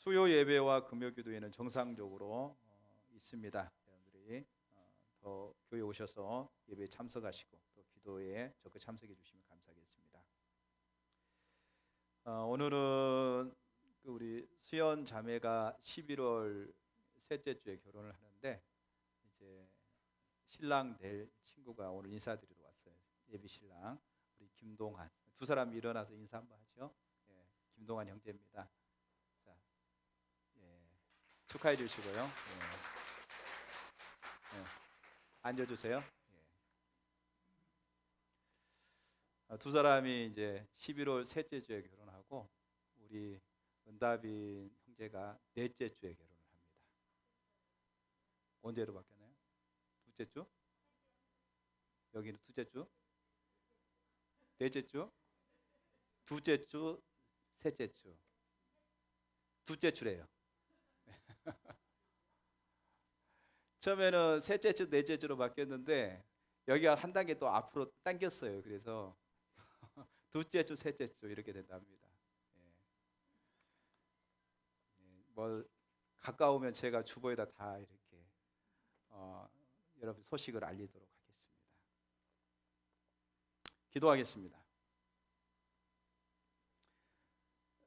수요 예배와 금요 기도회는 정상적으로 있습니다. 여러분들이 더 교회 오셔서 예배에 참석하시고 또 기도에 적극 참석해 주시면 감사하겠습니다. 오늘은 우리 수연 자매가 11월 셋째 주에 결혼을 하는데 이제 신랑 될 친구가 오늘 인사드리러 왔어요. 예비 신랑 우리 김동환. 두 사람 일어나서 인사 한번 하죠. 예, 김동환 형제입니다. 자, 예, 축하해 주시고요. 예, 예, 앉아주세요. 예. 두 사람이 이제 11월 셋째 주에 결혼하고 우리 은다빈 형제가 넷째 주에 결혼을 합니다. 언제로 바뀌었나요? 둘째 주? 여기는 둘째 주? 넷째 주? 둘째 주? 셋째 주? 둘째 주래요. 처음에는 셋째 주, 넷째 주로 바뀌었는데 여기가 한 단계 또 앞으로 당겼어요. 그래서 둘째 주, 셋째 주 이렇게 된답니다. 뭐 가까우면 제가 주보에다 다 이렇게 여러분 소식을 알리도록 하겠습니다. 기도하겠습니다.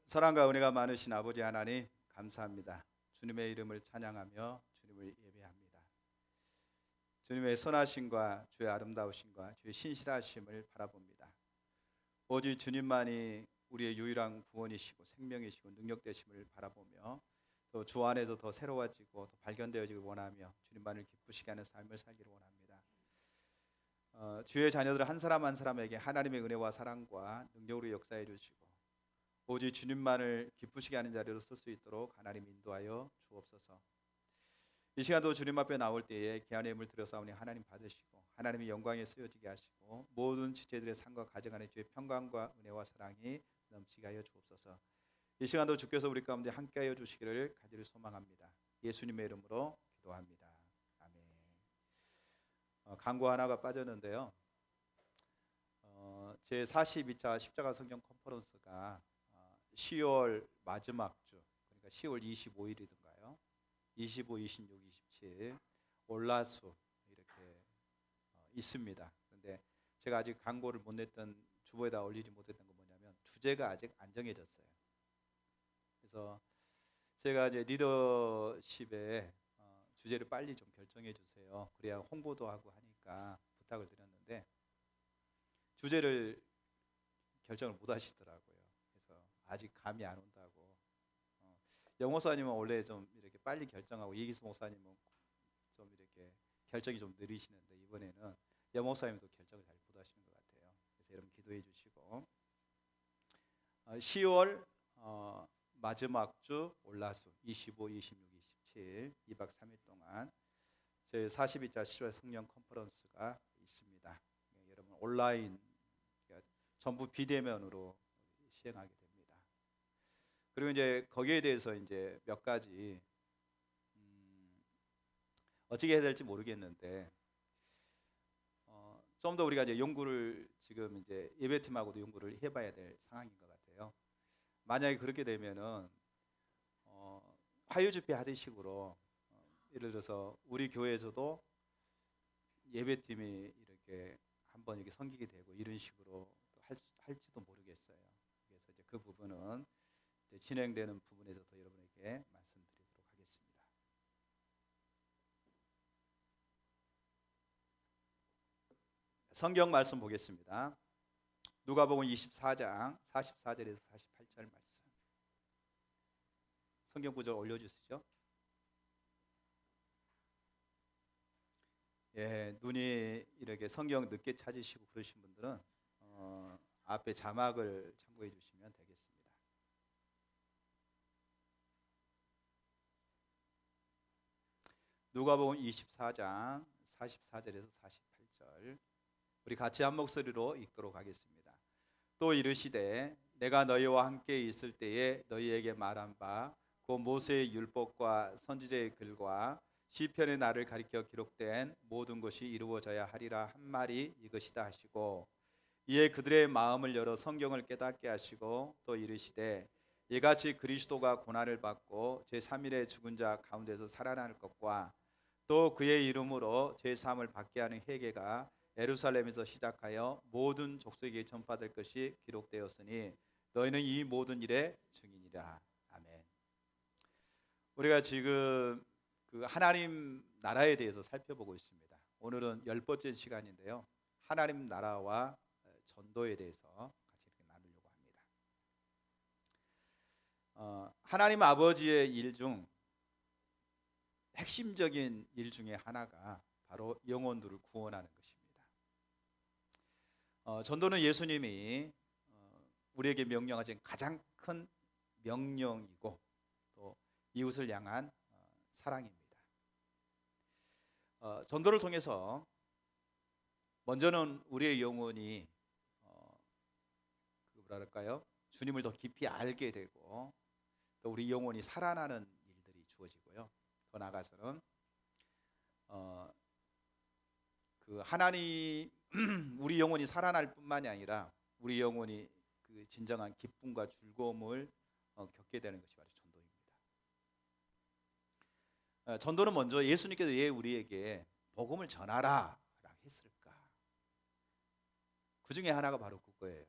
사랑과 은혜가 많으신 아버지 하나님 감사합니다. 주님의 이름을 찬양하며 주님을 예배합니다. 주님의 선하심과 주의 아름다우심과 주의 신실하심을 바라봅니다. 오직 주님만이 우리의 유일한 구원이시고 생명이시고 능력되심을 바라보며 또 주 안에서 더 새로워지고 더 발견되어지길 원하며 주님만을 기쁘시게 하는 삶을 살기를 원합니다. 주의 자녀들 한 사람 한 사람에게 하나님의 은혜와 사랑과 능력으로 역사해 주시고 오직 주님만을 기쁘시게 하는 자리로 설 수 있도록 하나님 인도하여 주옵소서. 이 시간도 주님 앞에 나올 때에 귀한 예물 드려사오니 하나님 받으시고 하나님의 영광에 쓰여지게 하시고 모든 지체들의 삶과 가정 안에 주의 평강과 은혜와 사랑이 넘치게 하여 주옵소서. 이 시간도 주께서 우리 가운데 함께하여 주시기를 간절히 소망합니다. 예수님의 이름으로 기도합니다. 아멘. 광고 하나가 빠졌는데요. 제 42차 십자가 성경 컨퍼런스가 10월 마지막 주, 그러니까 10월 25일이던가요? 25, 26, 27 올라수 이렇게 있습니다. 그런데 제가 아직 광고를 못 냈던 주보에다 올리지 못했던 건 뭐냐면 주제가 아직 안 정해졌어요. 그래서 제가 이제 리더십에 주제를 빨리 좀 결정해 주세요. 그래야 홍보도 하고 하니까 부탁을 드렸는데 주제를 결정을 못 하시더라고요. 그래서 아직 감이 안 온다고. 영 목사님은 원래 좀 이렇게 빨리 결정하고 이기수 목사님은 좀 이렇게 결정이 좀 느리시는데 이번에는 영 목사님도 결정을 잘 못 하시는 것 같아요. 그래서 여러분 기도해 주시고 10월 마지막 주 올라수 25, 26, 27 2박 3일 동안 제 42차 10월 성령 컨퍼런스가 있습니다. 여러분 온라인 전부 비대면으로 시행하게 됩니다. 그리고 이제 거기에 대해서 이제 몇 가지 어떻게 해야 될지 모르겠는데 좀 더 우리가 이제 연구를 지금 이제 예배팀하고도 연구를 해봐야 될 상황인 것 같아요. 만약에 그렇게 되면은 화요 집회 하듯이식으로 예를 들어서 우리 교회에서도 예배팀이 이렇게 한번 이렇게 섬기게 되고 이런 식으로 할지도 모르겠어요. 그래서 이제 그 부분은 이제 진행되는 부분에서 더 여러분에게 말씀드리도록 하겠습니다. 성경 말씀 보겠습니다. 누가복음 24장 44절에서 48절 말씀. 성경 구절 올려주시죠. 예, 눈이 이렇게 성경 늦게 찾으시고 그러신 분들은 앞에 자막을 참고해 주시면 되겠습니다. 누가복음 24장 44절에서 48절 우리 같이 한 목소리로 읽도록 하겠습니다. 또 이르시되 내가 너희와 함께 있을 때에 너희에게 말한 바 곧 모세의 율법과 선지자의 글과 시편의 나를 가리켜 기록된 모든 것이 이루어져야 하리라 한 말이 이것이다 하시고 이에 그들의 마음을 열어 성경을 깨닫게 하시고 또 이르시되 이같이 그리스도가 고난을 받고 제3일에 죽은 자 가운데서 살아날 것과 또 그의 이름으로 제3을 받게 하는 회개가 예루살렘에서 시작하여 모든 족속에게 전파될 것이 기록되었으니 너희는 이 모든 일의 증인이라. 아멘. 우리가 지금 그 하나님 나라에 대해서 살펴보고 있습니다. 오늘은 10번째 시간인데요. 하나님 나라와 전도에 대해서 같이 이렇게 나누려고 합니다. 하나님 아버지의 일 중 핵심적인 일 중에 하나가 바로 영혼들을 구원하는 것입니다. 전도는 예수님이 우리에게 명령하신 가장 큰 명령이고 또 이웃을 향한 사랑입니다. 전도를 통해서 먼저는 우리의 영혼이 뭐랄까요? 주님을 더 깊이 알게 되고 또 우리 영혼이 살아나는 일들이 주어지고요. 더 나아가서는 그 하나님 우리 영혼이 살아날 뿐만이 아니라 우리 영혼이 그 진정한 기쁨과 즐거움을 겪게 되는 것이 바로 전도입니다. 전도는 먼저 예수님께서 왜 우리에게 복음을 전하라 했을까? 그 중에 하나가 바로 그거예요.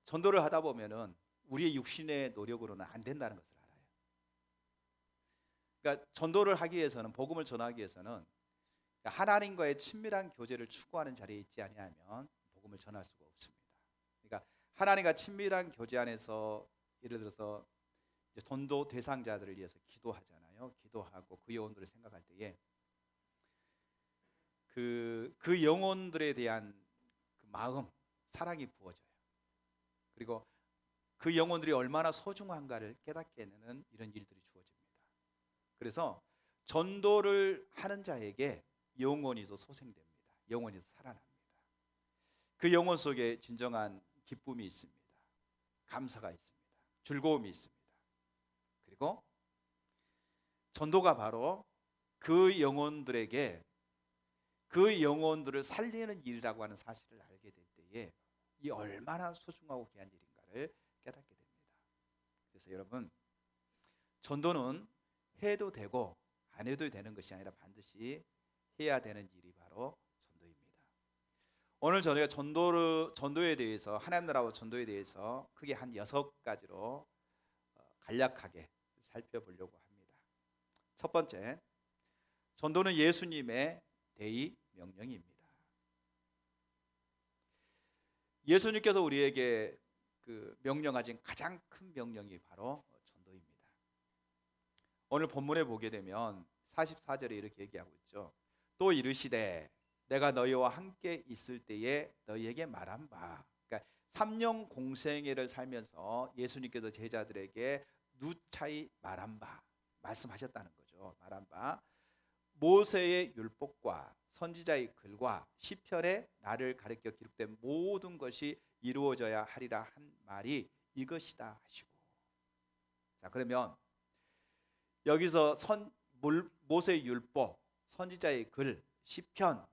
전도를 하다 보면은 우리의 육신의 노력으로는 안 된다는 것을 알아요. 그러니까 전도를 하기 위해서는, 복음을 전하기 위해서는 하나님과의 친밀한 교제를 추구하는 자리에 있지 아니하면 복음을 전할 수가 없습니다. 그러니까 하나님과 친밀한 교제 안에서 예를 들어서 이제 전도 대상자들을 위해서 기도하잖아요. 기도하고 그 영혼들을 생각할 때에 그 영혼들에 대한 그 마음, 사랑이 부어져요. 그리고 그 영혼들이 얼마나 소중한가를 깨닫게 되는 이런 일들이 주어집니다. 그래서 전도를 하는 자에게 영혼이 더 소생됩니다. 영혼이 더 살아납니다. 그 영혼 속에 진정한 기쁨이 있습니다. 감사가 있습니다. 즐거움이 있습니다. 그리고 전도가 바로 그 영혼들에게 그 영혼들을 살리는 일이라고 하는 사실을 알게 될 때에 이 얼마나 소중하고 귀한 일인가를 깨닫게 됩니다. 그래서 여러분, 전도는 해도 되고 안 해도 되는 것이 아니라 반드시 해야 되는 일이 바로 전도입니다. 오늘 저희가 전도에 대해서, 하나님 나라와 전도에 대해서 크게 한 6가지로 간략하게 살펴보려고 합니다. 첫 번째, 전도는 예수님의 대의 명령입니다. 예수님께서 우리에게 그 명령하신 가장 큰 명령이 바로 전도입니다. 오늘 본문에 보게 되면 44절에 이렇게 얘기하고 있죠. 또 이르시되 내가 너희와 함께 있을 때에 너희에게 말한 바. 그러니까 3년 공생애를 살면서 예수님께서 제자들에게 누차히 말한 바, 말씀하셨다는 거죠. 말한 바, 모세의 율법과 선지자의 글과 시편에 나를 가리켜 기록된 모든 것이 이루어져야 하리라 한 말이 이것이다 하시고. 자, 그러면 여기서 모세의 율법, 선지자의 글, 시편,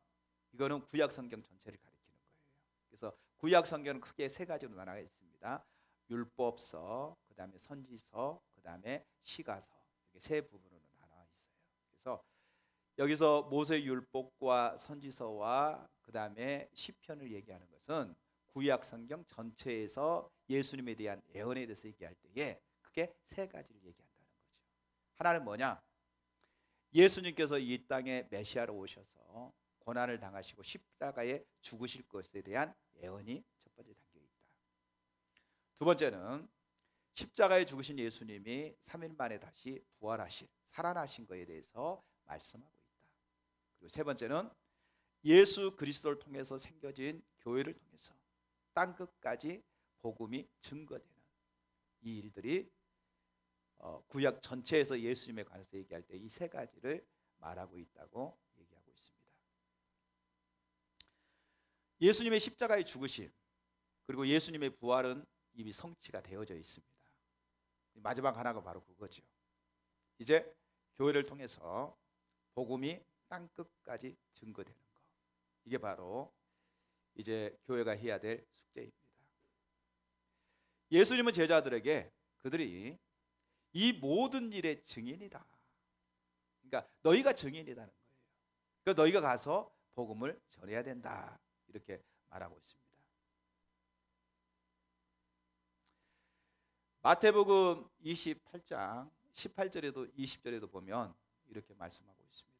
이거는 구약 성경 전체를 가리키는 거예요. 그래서 구약 성경은 크게 3가지로 나눠 있습니다. 율법서, 그다음에 선지서, 그다음에 시가서, 이렇게 3부분으로 나눠 있어요. 그래서 여기서 모세 율법과 선지서와 그다음에 시편을 얘기하는 것은 구약 성경 전체에서 예수님에 대한 예언에 대해서 얘기할 때에 크게 3가지를 얘기한다는 거죠. 하나는 뭐냐? 예수님께서 이 땅에 메시아로 오셔서 고난을 당하시고 십자가에 죽으실 것에 대한 예언이 첫 번째 담겨 있다. 두 번째는 십자가에 죽으신 예수님이 3일 만에 다시 부활하실, 살아나신 것에 대해서 말씀하고 있다. 그리고 세 번째는 예수 그리스도를 통해서 생겨진 교회를 통해서 땅 끝까지 복음이 증거되는 이 일들이 구약 전체에서 예수님에 관해서 얘기할 때 이 3가지를 말하고 있다고 얘기하고 있습니다. 예수님의 십자가의 죽으심 그리고 예수님의 부활은 이미 성취가 되어져 있습니다. 마지막 하나가 바로 그거죠. 이제 교회를 통해서 복음이 땅 끝까지 증거되는 것. 이게 바로 이제 교회가 해야 될 숙제입니다. 예수님은 제자들에게 그들이 이 모든 일의 증인이다. 그러니까 너희가 증인이라는 거예요. 그러니까 너희가 가서 복음을 전해야 된다. 이렇게 말하고 있습니다. 마태복음 28장 18절에도 20절에도 보면 이렇게 말씀하고 있습니다.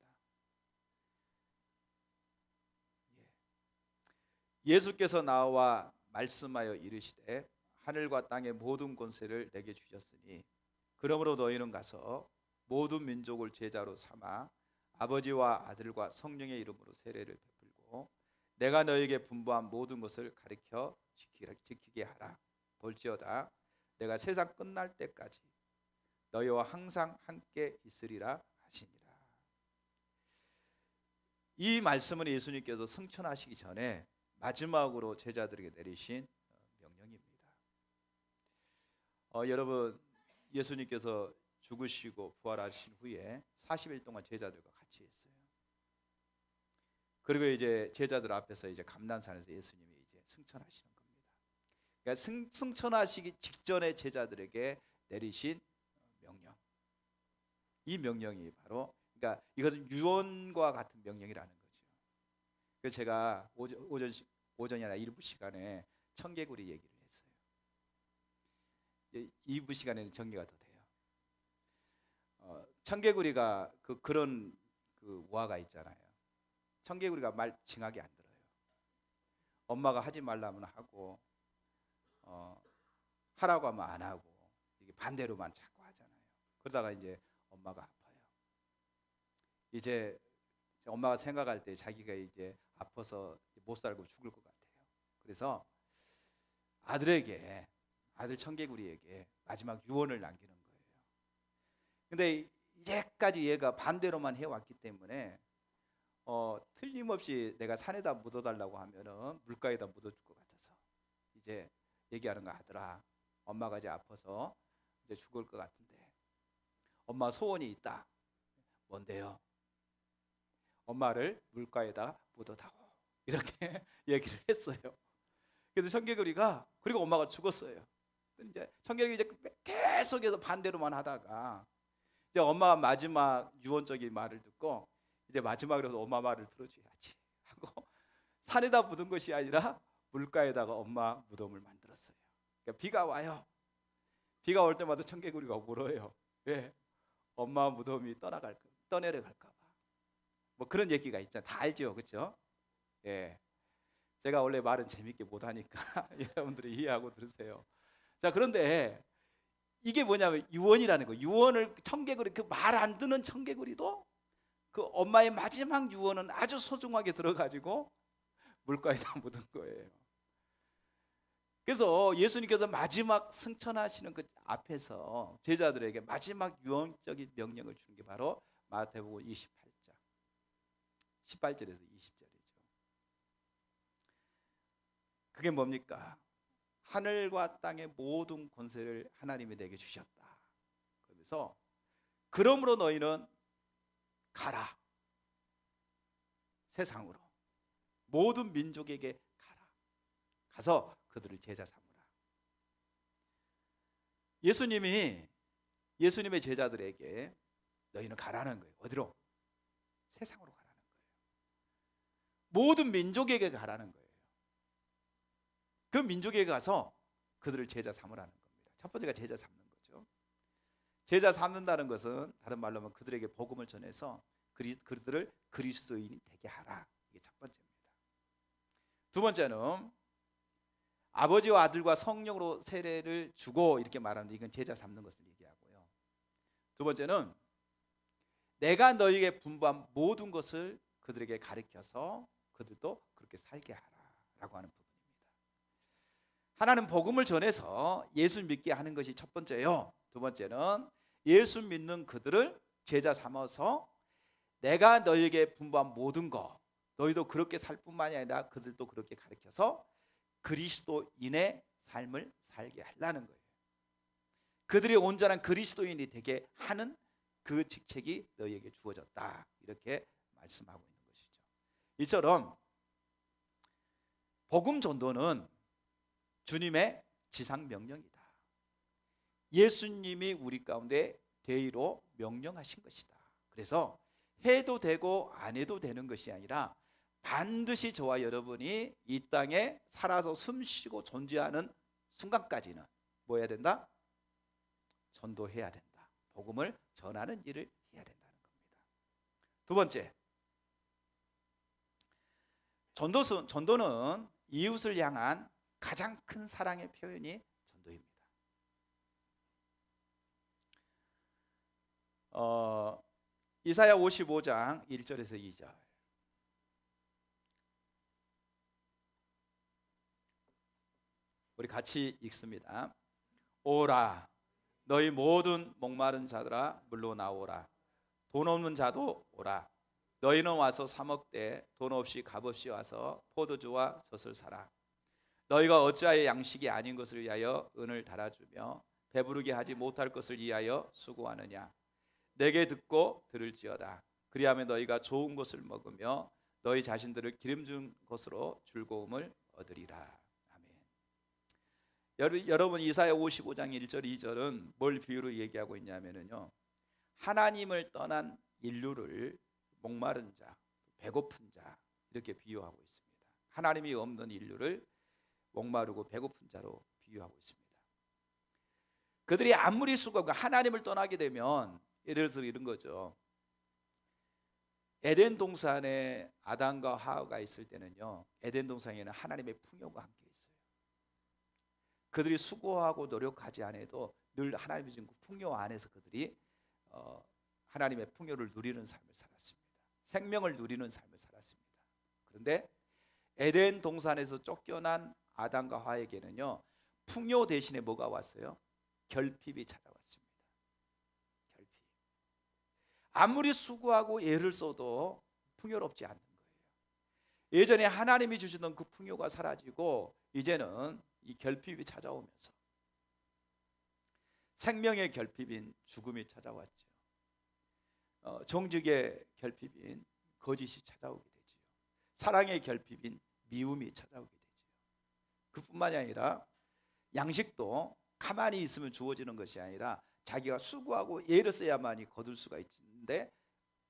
예수께서 나와 말씀하여 이르시되 하늘과 땅의 모든 권세를 내게 주셨으니 그러므로 너희는 가서 모든 민족을 제자로 삼아 아버지와 아들과 성령의 이름으로 세례를 베풀고 내가 너희에게 분부한 모든 것을 가르쳐 지키게 하라. 볼지어다 내가 세상 끝날 때까지 너희와 항상 함께 있으리라 하시니라. 이 말씀은 예수님께서 승천하시기 전에 마지막으로 제자들에게 내리신 명령입니다. 여러분, 예수님께서 죽으시고 부활하신 후에 40일 동안 제자들과 같이 있어요. 그리고 이제 제자들 앞에서 이제 감난산에서 예수님이 이제 승천하시는 겁니다. 그러니까 승천하시기 직전에 제자들에게 내리신 명령. 이 명령이 바로 그러니까 이것은 유언과 같은 명령이라는 거죠. 그래서 제가 오전이 아니라 일부 시간에 청개구리 얘기를 했어요. 2부 시간에는 정리가 더 돼요. 청개구리가 그런 우화가 있잖아요. 청개구리가 말 징하게 안 들어요. 엄마가 하지 말라면 하고 하라고 하면 안 하고 이게 반대로만 자꾸 하잖아요. 그러다가 이제 엄마가 아파요. 이제 엄마가 생각할 때 자기가 이제 아파서 못 살고 죽을 것 같아요. 그래서 아들 청개구리에게 마지막 유언을 남기는 거예요. 근데 이제까지 얘가 반대로만 해왔기 때문에 틀림없이 내가 산에다 묻어달라고 하면은 물가에다 묻어줄 것 같아서 이제 얘기하는 거. 아들아, 엄마가 이제 아파서 이제 죽을 것 같은데 엄마 소원이 있다. 뭔데요? 엄마를 물가에다 묻어다오. 이렇게 얘기를 했어요. 그래서 청개구리가 그리고 엄마가 죽었어요. 이제 청개구리 이제 계속해서 반대로만 하다가 이제 엄마가 마지막 유언적인 말을 듣고 이제 마지막으로 엄마 말을 들어줘야지 하고 산에다 묻은 것이 아니라 물가에다가 엄마 무덤을 만들었어요. 그러니까 비가 와요. 비가 올 때마다 청개구리가 울어요. 왜? 엄마 무덤이 떠내려갈까 봐. 뭐 그런 얘기가 있잖아요. 다 알죠, 그렇죠? 예. 제가 원래 말은 재밌게 못하니까 여러분들이 이해하고 들으세요. 자, 그런데 이게 뭐냐면 유언이라는 거예요. 유언을 청개구리 그 말 안 듣는 청개구리도 그 엄마의 마지막 유언은 아주 소중하게 들어가지고 물가에다 묻은 거예요. 그래서 예수님께서 마지막 승천하시는 그 앞에서 제자들에게 마지막 유언적인 명령을 주는 게 바로 마태복음 28장 18절에서 20절이죠. 그게 뭡니까? 하늘과 땅의 모든 권세를 하나님이 내게 주셨다. 그래서 그러므로 너희는 가라. 세상으로 모든 민족에게 가라. 가서 그들을 제자 삼으라. 예수님의 제자들에게 너희는 가라는 거예요. 어디로? 세상으로 가라는 거예요. 모든 민족에게 가라는 거예요. 그 민족에게 가서 그들을 제자 삼으라는 겁니다. 첫 번째가 제자 삼는 거죠. 제자 삼는다는 것은 다른 말로 하면 그들에게 복음을 전해서 그들을 그리스도인이 되게 하라. 이게 첫 번째입니다. 두 번째는 아버지와 아들과 성령으로 세례를 주고 이렇게 말하는데 이건 제자 삼는 것을 얘기하고요. 두 번째는 내가 너희에게 분부한 모든 것을 그들에게 가르쳐서 그들도 그렇게 살게 하라라고 하는 부분입니다. 하나는 복음을 전해서 예수 믿게 하는 것이 첫 번째요. 두 번째는 예수 믿는 그들을 제자 삼아서 내가 너희에게 분부한 모든 것 너희도 그렇게 살 뿐만이 아니라 그들도 그렇게 가르쳐서 그리스도인의 삶을 살게 하려는 거예요. 그들이 온전한 그리스도인이 되게 하는 그 직책이 너희에게 주어졌다. 이렇게 말씀하고 있는 것이죠. 이처럼 복음 전도는 주님의 지상 명령이다. 예수님이 우리 가운데 대의로 명령하신 것이다. 그래서 해도 되고 안 해도 되는 것이 아니라 반드시 저와 여러분이 이 땅에 살아서 숨쉬고 존재하는 순간까지는 뭐 해야 된다? 전도해야 된다. 복음을 전하는 일을 해야 된다는 겁니다. 두 번째, 전도는 이웃을 향한 가장 큰 사랑의 표현이 전도입니다. 이사야 55장 1절에서 2절 우리 같이 읽습니다. 오라 너희 모든 목마른 자들아 물로 나오라. 돈 없는 자도 오라. 너희는 와서 사 먹되 돈 없이 값없이 와서 포도주와 젖을 사라. 너희가 어찌하여 양식이 아닌 것을 위하여 은을 달아주며 배부르게 하지 못할 것을 위하여 수고하느냐. 내게 듣고 들을지어다. 그리하면 너희가 좋은 것을 먹으며 너희 자신들을 기름진 것으로 즐거움을 얻으리라. 아멘. 여러분 이사야 55장 1절 2절은 뭘 비유로 얘기하고 있냐면요, 하나님을 떠난 인류를 목마른 자, 배고픈 자 이렇게 비유하고 있습니다. 하나님이 없는 인류를 목마르고 배고픈 자로 비유하고 있습니다. 그들이 아무리 수고하고 하나님을 떠나게 되면 예를 들어 이런 거죠. 에덴 동산에 아담과 하와가 있을 때는요, 에덴 동산에는 하나님의 풍요가 함께 있어요. 그들이 수고하고 노력하지 않아도 늘 하나님이 주신 그 풍요 안에서 그들이 하나님의 풍요를 누리는 삶을 살았습니다. 생명을 누리는 삶을 살았습니다. 그런데 에덴 동산에서 쫓겨난 아담과 하와에게는요, 풍요 대신에 뭐가 왔어요? 결핍이 찾아왔습니다. 결핍. 아무리 수고하고 애를 써도 풍요롭지 않는 거예요. 예전에 하나님이 주시던 그 풍요가 사라지고 이제는 이 결핍이 찾아오면서 생명의 결핍인 죽음이 찾아왔죠. 정직의 결핍인 거짓이 찾아오게 되죠. 사랑의 결핍인 미움이 찾아오게 되죠. 그뿐만이 아니라 양식도 가만히 있으면 주어지는 것이 아니라 자기가 수고하고 애를 써야만이 거둘 수가 있는데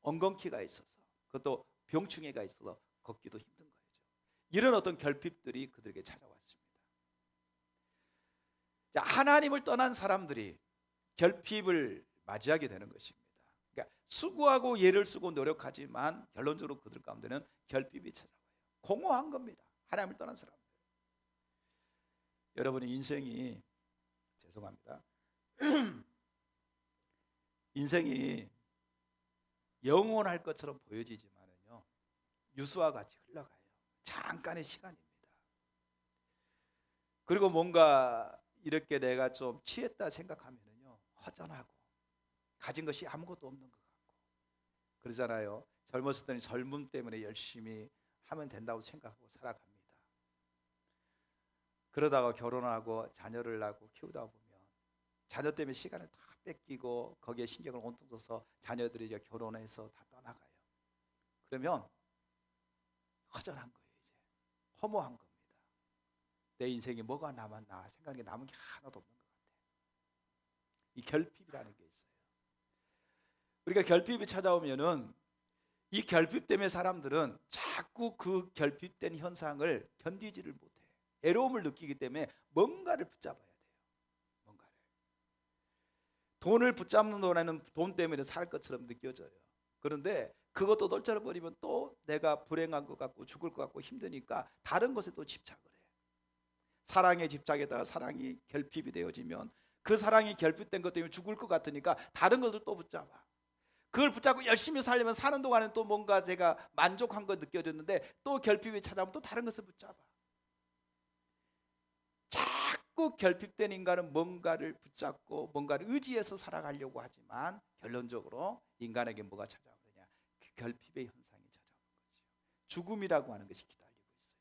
엉겅퀴가 있어서, 그것도 병충해가 있어서 걷기도 힘든 거죠. 이런 어떤 결핍들이 그들에게 찾아왔습니다. 자, 하나님을 떠난 사람들이 결핍을 맞이하게 되는 것입니다. 그러니까 수고하고 애를 쓰고 노력하지만 결론적으로 그들 가운데는 결핍이 찾아와요. 공허한 겁니다. 하나님을 떠난 사람들. 여러분의 인생이, 죄송합니다, 인생이 영원할 것처럼 보여지지만은요, 유수와 같이 흘러가요. 잠깐의 시간입니다. 그리고 뭔가 이렇게 내가 좀 취했다 생각하면은요, 허전하고 가진 것이 아무것도 없는 것 같고 그러잖아요. 젊었을 때는 젊음 때문에 열심히 하면 된다고 생각하고 살아갑니다. 그러다가 결혼하고 자녀를 낳고 키우다 보면 자녀 때문에 시간을 다 뺏기고 거기에 신경을 온통 써서 자녀들이 이제 결혼해서 다 떠나가요. 그러면 허전한 거예요. 이제 허무한 겁니다. 내 인생에 뭐가 남았나 생각이 남은 게 하나도 없는 것 같아요. 이 결핍이라는 게 있어요. 우리가 결핍이 찾아오면은 이 결핍 때문에 사람들은 자꾸 그 결핍된 현상을 견디지를 못해. 애로움을 느끼기 때문에 뭔가를 붙잡아야 돼요. 뭔가를. 돈을 붙잡는 동안에는 돈 때문에 살 것처럼 느껴져요. 그런데 그것도 떨쳐버리면 또 내가 불행한 것 같고 죽을 것 같고 힘드니까 다른 것에 또 집착을 해. 사랑에 집착에다가 사랑이 결핍이 되어지면 그 사랑이 결핍된 것 때문에 죽을 것 같으니까 다른 것을 또 붙잡아. 그걸 붙잡고 열심히 살려면 사는 동안은 또 뭔가 제가 만족한 거 느껴졌는데 또 결핍이 찾아오면 또 다른 것을 붙잡아. 자꾸 결핍된 인간은 뭔가를 붙잡고 뭔가를 의지해서 살아가려고 하지만 결론적으로 인간에게 뭐가 찾아오느냐, 그 결핍의 현상이 찾아오는 거죠. 죽음이라고 하는 것이 기다리고 있어요.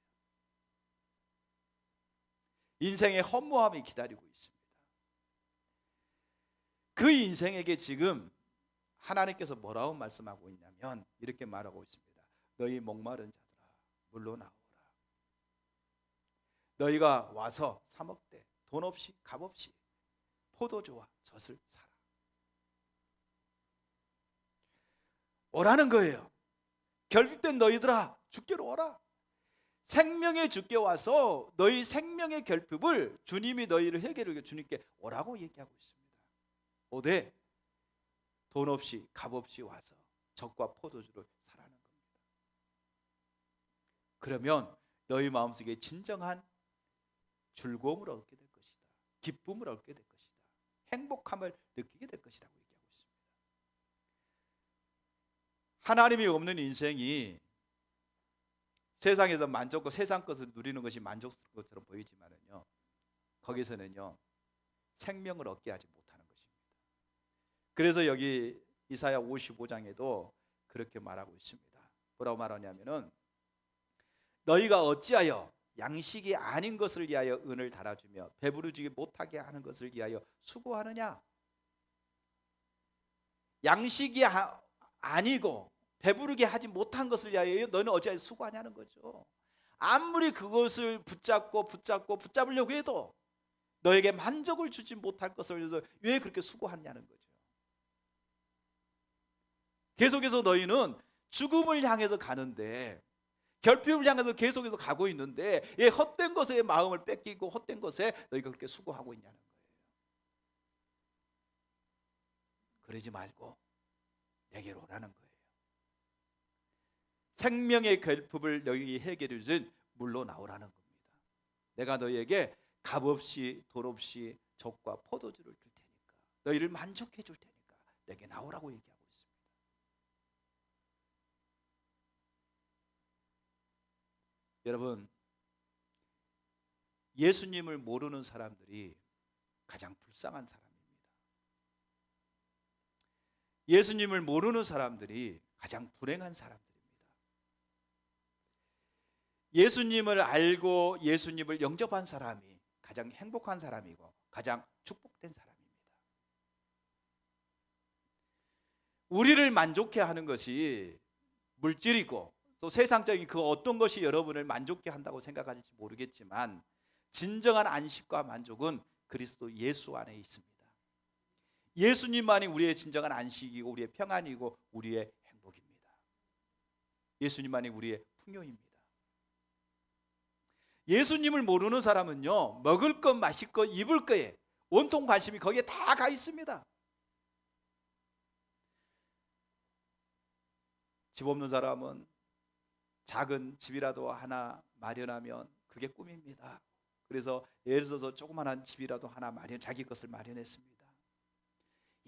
인생의 허무함이 기다리고 있습니다. 그 인생에게 지금 하나님께서 뭐라고 말씀하고 있냐면 이렇게 말하고 있습니다. 너희 목마른 자들아 물로 나오라. 너희가 와서 사 먹되 돈 없이 값없이 포도주와 젖을 사라. 오라는 거예요. 결핍된 너희들아, 주께로 오라. 생명의 주께 와서 너희 생명의 결핍을 주님이 너희를 해결해 주님께 오라고 얘기하고 있습니다. 오되 돈 없이 값 없이 와서 젖과 포도주를 사라는 겁니다. 그러면 너희 마음속에 진정한 즐거움을 얻게 될 것이다. 기쁨을 얻게 될 것이다. 행복함을 느끼게 될 것이라고 얘기하고 있습니다. 하나님이 없는 인생이 세상에서 만족과 세상 것을 누리는 것이 만족스러운 것처럼 보이지만은요, 거기서는요 생명을 얻게 하지 못하는 것입니다. 그래서 여기 이사야 55장에도 그렇게 말하고 있습니다. 뭐라고 말하냐면은 너희가 어찌하여 양식이 아닌 것을 위하여 은을 달아주며 배부르지 못하게 하는 것을 위하여 수고하느냐. 양식이 아니고 배부르게 하지 못한 것을 위하여 너는 어찌하여 수고하냐는 거죠. 아무리 그것을 붙잡으려고 해도 너에게 만족을 주지 못할 것을 위해서 왜 그렇게 수고하냐는 거죠. 계속해서 너희는 죽음을 향해서 가는데, 결핍을 향해서 계속해서 가고 있는데 이 헛된 것에 마음을 뺏기고 헛된 것에 너희가 그렇게 수고하고 있냐는 거예요. 그러지 말고 내게로 오라는 거예요. 생명의 결핍을 너희에게 해결해 준 물로 나오라는 겁니다. 내가 너희에게 값 없이 돈 없이 젖과 포도주를 줄 테니까, 너희를 만족해 줄 테니까 내게 나오라고 얘기하고 있습니다. 여러분, 예수님을 모르는 사람들이 가장 불쌍한 사람입니다. 예수님을 모르는 사람들이 가장 불행한 사람들입니다. 예수님을 알고 예수님을 영접한 사람이 가장 행복한 사람이고 가장 축복된 사람입니다. 우리를 만족해 하는 것이 물질이고 또 세상적인 그 어떤 것이 여러분을 만족해 한다고 생각하실지 모르겠지만, 진정한 안식과 만족은 그리스도 예수 안에 있습니다. 예수님만이 우리의 진정한 안식이고 우리의 평안이고 우리의 행복입니다. 예수님만이 우리의 풍요입니다. 예수님을 모르는 사람은요, 먹을 것, 마실 것, 입을 거에 온통 관심이 거기에 다 가 있습니다. 집 없는 사람은 작은 집이라도 하나 마련하면 그게 꿈입니다. 그래서 예를 들어서 조그만한 집이라도 하나 자기 것을 마련했습니다.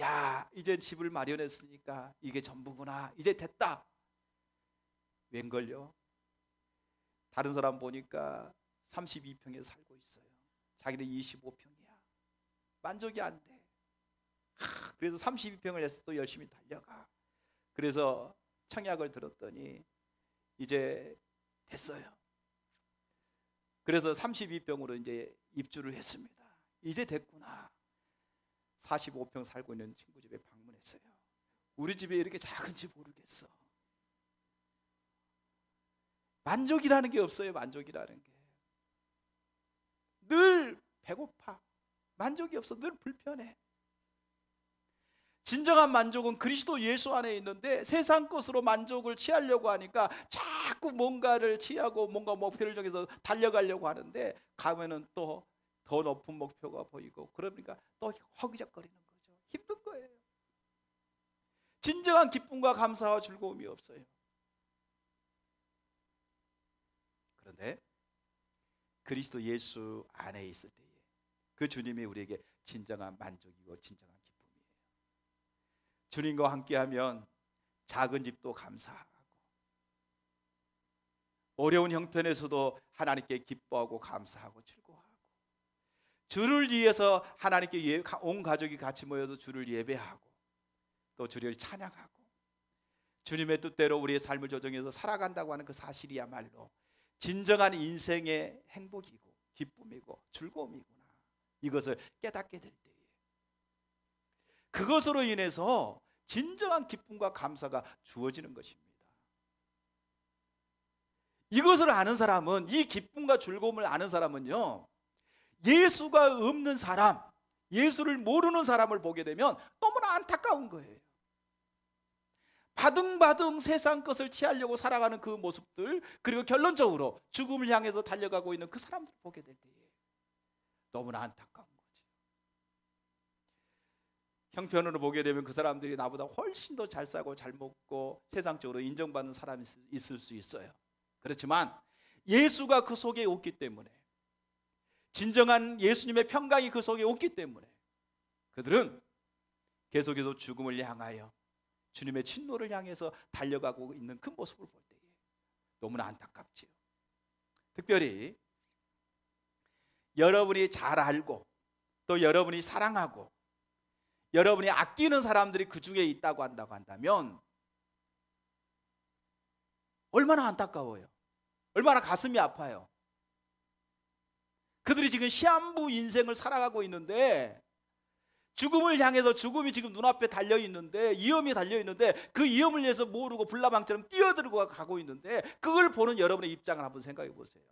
야, 이제 집을 마련했으니까 이게 전부구나, 이제 됐다. 웬걸요? 다른 사람 보니까 32평에 살고 있어요. 자기는 25평이야. 만족이 안 돼. 그래서 32평을 해서 또 열심히 달려가. 그래서 청약을 들었더니 이제 됐어요. 그래서 32평으로 이제 입주를 했습니다. 이제 됐구나. 45평 살고 있는 친구 집에 방문했어요. 우리 집에 이렇게 작은 집 모르겠어. 만족이라는 게 없어요. 만족이라는 게 늘 배고파. 만족이 없어. 늘 불편해. 진정한 만족은 그리스도 예수 안에 있는데 세상 것으로 만족을 취하려고 하니까 자꾸 뭔가를 취하고 뭔가 목표를 정해서 달려가려고 하는데 가면은 또 더 높은 목표가 보이고 그러니까 또 허기적거리는 거죠. 힘든 거예요. 진정한 기쁨과 감사와 즐거움이 없어요. 그런데 그리스도 예수 안에 있을 때에 그 주님이 우리에게 진정한 만족이고 진정한 기쁨이에요. 주님과 함께하면 작은 집도 감사하고 어려운 형편에서도 하나님께 기뻐하고 감사하고 즐거워하고, 주를 위해서 하나님께 온 가족이 같이 모여서 주를 예배하고 또 주를 찬양하고 주님의 뜻대로 우리의 삶을 조정해서 살아간다고 하는 그 사실이야말로 진정한 인생의 행복이고 기쁨이고 즐거움이구나, 이것을 깨닫게 될 때에 그것으로 인해서 진정한 기쁨과 감사가 주어지는 것입니다. 이것을 아는 사람은, 이 기쁨과 즐거움을 아는 사람은요, 예수가 없는 사람, 예수를 모르는 사람을 보게 되면 너무나 안타까운 거예요. 바둥바둥 세상 것을 취하려고 살아가는 그 모습들, 그리고 결론적으로 죽음을 향해서 달려가고 있는 그 사람들을 보게 될 때에 너무나 안타까운 거죠. 형편으로 보게 되면 그 사람들이 나보다 훨씬 더 잘 살고 잘 먹고 세상적으로 인정받는 사람이 있을 수 있어요. 그렇지만 예수가 그 속에 없기 때문에, 진정한 예수님의 평강이 그 속에 없기 때문에 그들은 계속해서 죽음을 향하여, 주님의 진노를 향해서 달려가고 있는 그 모습을 볼 때에 너무나 안타깝지요. 특별히 여러분이 잘 알고 또 여러분이 사랑하고 여러분이 아끼는 사람들이 그 중에 있다고 한다면 얼마나 안타까워요. 얼마나 가슴이 아파요. 그들이 지금 시한부 인생을 살아가고 있는데, 죽음을 향해서 죽음이 지금 눈앞에 달려있는데, 위험이 달려있는데 그 위험을 위해서 모르고 불나방처럼 뛰어들고 가고 있는데, 그걸 보는 여러분의 입장을 한번 생각해 보세요.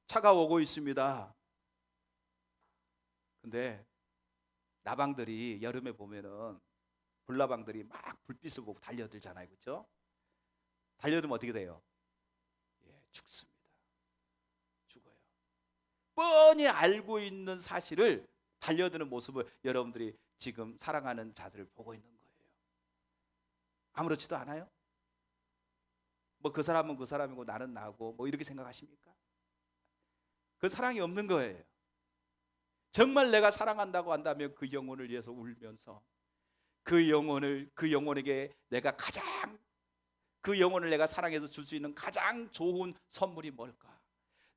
차가 오고 있습니다. 근데 나방들이 여름에 보면은 불나방들이 막 불빛을 보고 달려들잖아요. 그렇죠? 달려들면 어떻게 돼요? 죽습니다. 죽어요. 뻔히 알고 있는 사실을 달려드는 모습을 여러분들이 지금 사랑하는 자들을 보고 있는 거예요. 아무렇지도 않아요? 뭐 그 사람은 그 사람이고 나는 나고 뭐 이렇게 생각하십니까? 그 사랑이 없는 거예요. 정말 내가 사랑한다고 한다면 그 영혼을 위해서 울면서 그 영혼에게 내가 그 영혼을 내가 사랑해서 줄 수 있는 가장 좋은 선물이 뭘까?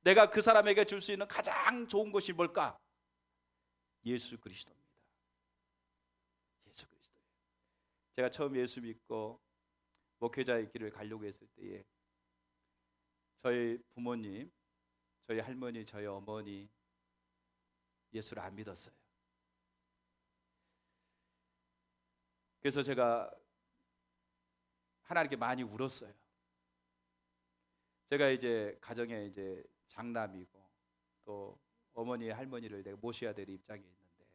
내가 그 사람에게 줄 수 있는 가장 좋은 것이 뭘까? 예수 그리스도입니다. 예수 그리스도예요. 제가 처음 예수 믿고 목회자의 길을 가려고 했을 때에 저희 부모님, 저희 할머니, 저희 어머니 예수를 안 믿었어요. 그래서 제가 하나님께 많이 울었어요. 제가 이제 가정에 이제 장남이고 또 어머니 할머니를 내가 모셔야 될 입장에 있는데,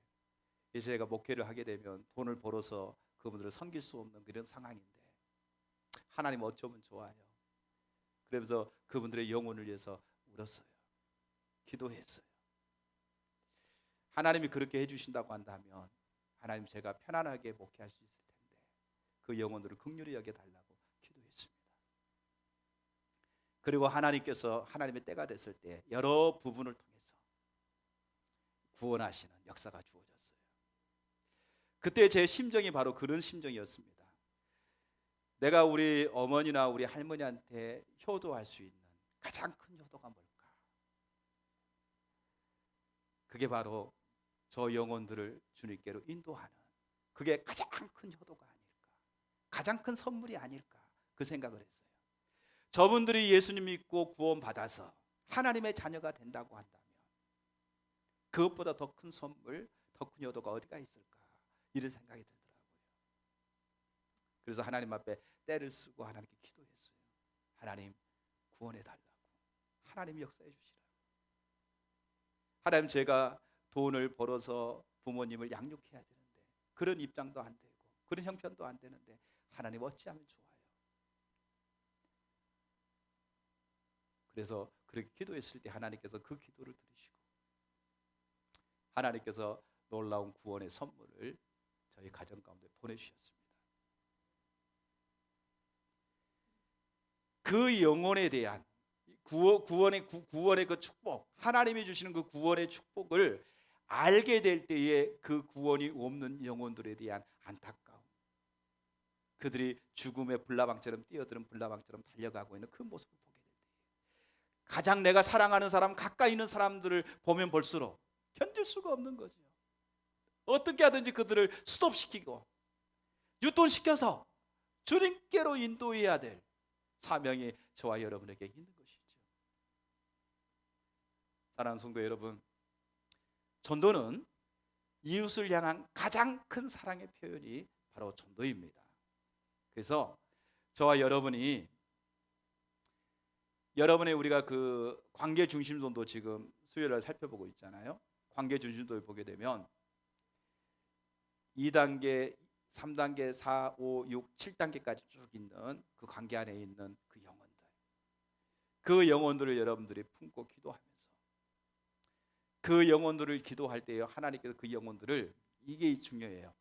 이제 제가 목회를 하게 되면 돈을 벌어서 그분들을 섬길 수 없는 그런 상황인데 하나님 어쩌면 좋아요. 그러면서 그분들의 영혼을 위해서 울었어요. 기도했어요. 하나님이 그렇게 해주신다고 한다면 하나님 제가 편안하게 목회할 수 있을 텐데 그 영혼들을 긍휼히 여겨달라고 기도했습니다. 그리고 하나님께서 하나님의 때가 됐을 때 여러 부분을 통해서 구원하시는 역사가 주어졌어요. 그때 제 심정이 바로 그런 심정이었습니다. 내가 우리 어머니나 우리 할머니한테 효도할 수 있는 가장 큰 효도가 뭘까? 그게 바로 저 영혼들을 주님께로 인도하는, 그게 가장 큰 효도가 아닐까, 가장 큰 선물이 아닐까, 그 생각을 했어요. 저분들이 예수님 믿고 구원받아서 하나님의 자녀가 된다고 한다면 그것보다 더 큰 선물, 더 큰 효도가 어디가 있을까, 이런 생각이 들더라고요. 그래서 하나님 앞에 때를 쓰고 하나님께 기도했어요. 하나님 구원해달라고, 하나님 역사해 주시라고. 하나님 제가 돈을 벌어서 부모님을 양육해야 되는데 그런 입장도 안 되고 그런 형편도 안 되는데 하나님 어찌하면 좋아요. 그래서 그렇게 기도했을 때 하나님께서 그 기도를 들으시고 하나님께서 놀라운 구원의 선물을 저희 가정 가운데 보내주셨습니다. 그 영혼에 대한 구원의 그 축복, 하나님이 주시는 그 구원의 축복을 알게 될 때에 그 구원이 없는 영혼들에 대한 안타까움, 그들이 죽음의 불나방처럼 뛰어드는 불나방처럼 달려가고 있는 그 모습을 보게 될 때에 가장 내가 사랑하는 사람, 가까이 있는 사람들을 보면 볼수록 견딜 수가 없는 거죠. 어떻게 하든지 그들을 스톱시키고 유턴시켜서 주님께로 인도해야 될 사명이 저와 여러분에게 있는 것이죠. 사랑하는 성도 여러분, 전도는 이웃을 향한 가장 큰 사랑의 표현이 바로 전도입니다. 그래서 저와 여러분이 여러분의 우리가 그 관계 중심론도 지금 수요일날 살펴보고 있잖아요. 관계 중심론을 보게 되면 2단계, 3단계, 4, 5, 6, 7단계까지 쭉 있는 그 관계 안에 있는 그 영혼들을 여러분들이 품고 기도하면서 그 영혼들을 기도할 때에 하나님께서 그 영혼들을, 이게 중요해요.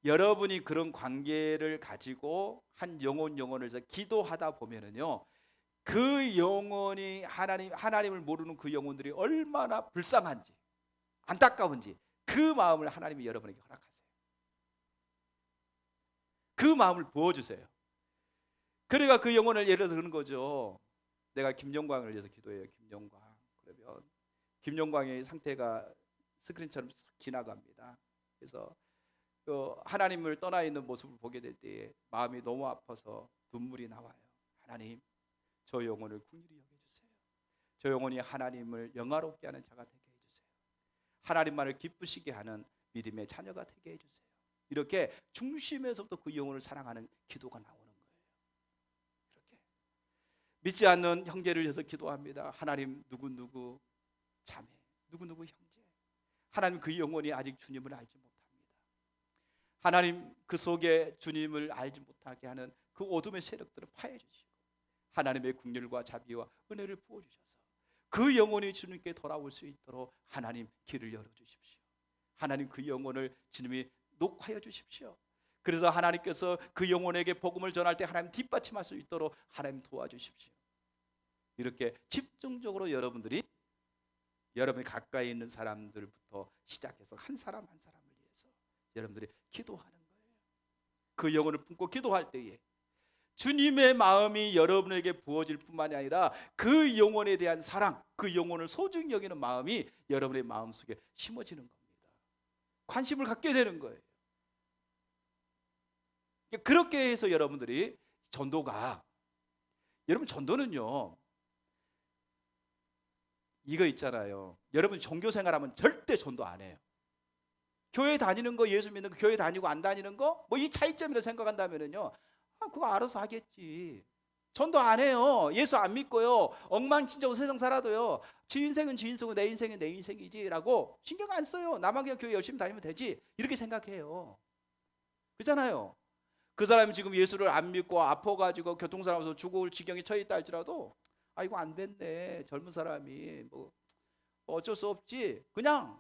여러분이 그런 관계를 가지고 한 영혼을 기도하다 보면은요, 그 영혼이 하나님을 모르는 그 영혼들이 얼마나 불쌍한지 안타까운지 그 마음을 하나님이 여러분에게 허락하세요. 그 마음을 부어주세요. 그러니까 그 영혼을 예를 들어 그런 거죠. 내가 김영광을 위해서 기도해요. 김영광. 그러면 김영광의 상태가 스크린처럼 지나갑니다. 그래서 하나님을 떠나 있는 모습을 보게 될 때에 마음이 너무 아파서 눈물이 나와요. 하나님, 저 영혼을 긍휼히 여겨주세요. 저 영혼이 하나님을 영화롭게 하는 자가 되게 해주세요. 하나님만을 기쁘시게 하는 믿음의 자녀가 되게 해주세요. 이렇게 중심에서부터 그 영혼을 사랑하는 기도가 나오는 거예요. 이렇게 믿지 않는 형제를 위해서 기도합니다. 하나님, 누구누구 자매, 누구누구 형제, 하나님 그 영혼이 아직 주님을 알지 못합니다. 하나님, 그 속에 주님을 알지 못하게 하는 그 어둠의 세력들을 파해 주시고 하나님의 긍휼과 자비와 은혜를 부어 주셔서 그 영혼이 주님께 돌아올 수 있도록 하나님 길을 열어 주십시오. 하나님, 그 영혼을 주님이 녹화해 주십시오. 그래서 하나님께서 그 영혼에게 복음을 전할 때 하나님 뒷받침할 수 있도록 하나님 도와주십시오. 이렇게 집중적으로 여러분이 가까이 있는 사람들부터 시작해서 한 사람 한 사람을 위해서 여러분들이 기도하는 거예요. 그 영혼을 품고 기도할 때에 주님의 마음이 여러분에게 부어질 뿐만이 아니라 그 영혼에 대한 사랑, 그 영혼을 소중히 여기는 마음이 여러분의 마음속에 심어지는 겁니다. 관심을 갖게 되는 거예요. 그렇게 해서 여러분들이 여러분 전도는요, 이거 있잖아요. 여러분 종교 생활하면 절대 전도 안 해요. 교회 다니는 거, 예수 믿는 거, 교회 다니고 안 다니는 거, 뭐 이 차이점이라 생각한다면요, 그거 알아서 하겠지. 전도 안 해요. 예수 안 믿고요, 엉망진창으로 세상 살아도요, 지 인생은 지 인생이고 내 인생은 내 인생이지라고 신경 안 써요. 나만 그냥 교회 열심히 다니면 되지, 이렇게 생각해요. 그렇잖아요. 그 사람이 지금 예수를 안 믿고 아파가지고 교통사고에서 죽을 지경에 처해 있다 할지라도 이거 안 됐네, 젊은 사람이 뭐 어쩔 수 없지, 그냥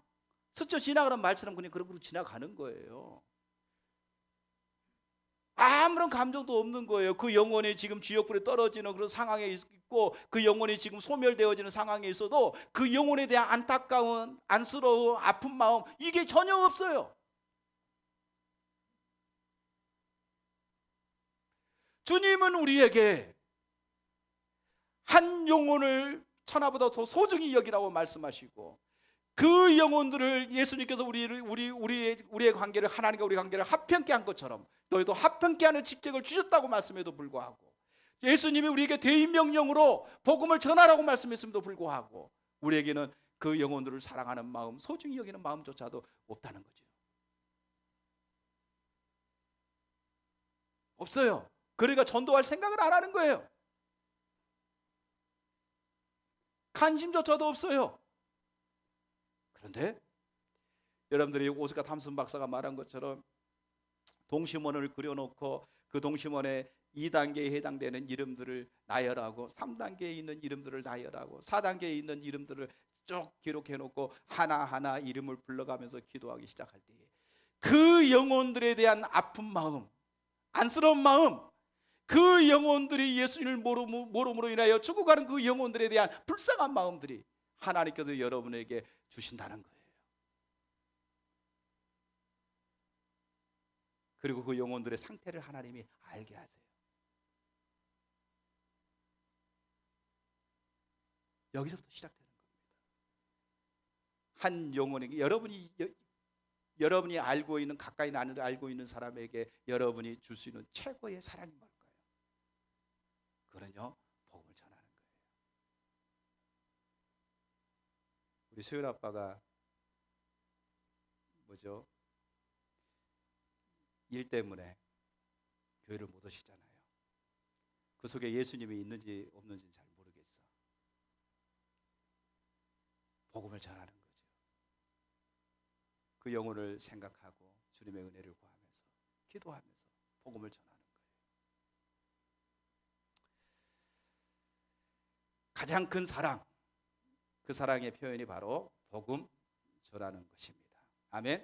스쳐 지나가는 말처럼 그냥 그러고 지나가는 거예요. 아무런 감정도 없는 거예요. 그 영혼이 지금 지옥불에 떨어지는 그런 상황에 있고, 그 영혼이 지금 소멸되어지는 상황에 있어도 그 영혼에 대한 안타까운, 안쓰러운, 아픈 마음, 이게 전혀 없어요. 주님은 우리에게 한 영혼을 천하보다 더 소중히 여기라고 말씀하시고, 그 영혼들을 예수님께서 우리의 관계를, 하나님과 우리 관계를 합평케 한 것처럼 너희도 합평케 하는 직책을 주셨다고 말씀에도 불구하고, 예수님이 우리에게 대인명령으로 복음을 전하라고 말씀했음에도 불구하고 우리에게는 그 영혼들을 사랑하는 마음, 소중히 여기는 마음조차도 없다는 거죠. 없어요. 그러니까 전도할 생각을 안 하는 거예요. 관심조차도 없어요. 그런데 여러분들이 오스카 탐슨 박사가 말한 것처럼 동심원을 그려놓고 그 동심원에 2단계에 해당되는 이름들을 나열하고, 3단계에 있는 이름들을 나열하고, 4단계에 있는 이름들을 쭉 기록해놓고 하나하나 이름을 불러가면서 기도하기 시작할 때에 그 영혼들에 대한 아픈 마음, 안쓰러운 마음, 그 영혼들이 예수님을 모름으로 인하여 죽어가는 그 영혼들에 대한 불쌍한 마음들이 하나님께서 여러분에게 주신다는 거예요. 그리고 그 영혼들의 상태를 하나님이 알게 하세요. 여기서부터 시작되는 겁니다. 한 영혼에게, 여러분이 알고 있는, 가까이 나는데 알고 있는 사람에게 여러분이 줄 수 있는 최고의 사랑이 뭘까요? 그건요, 복음을 전하는 거예요. 우리 수연 아빠가 일 때문에 교회를 못 오시잖아요. 그 속에 예수님이 있는지 없는지는 잘 모르겠어. 복음을 전하는 거죠. 그 영혼을 생각하고 주님의 은혜를 구하면서 기도하면서 복음을 전하는 거예요. 가장 큰 사랑, 그 사랑의 표현이 바로 복음 전하는 것입니다. 아멘.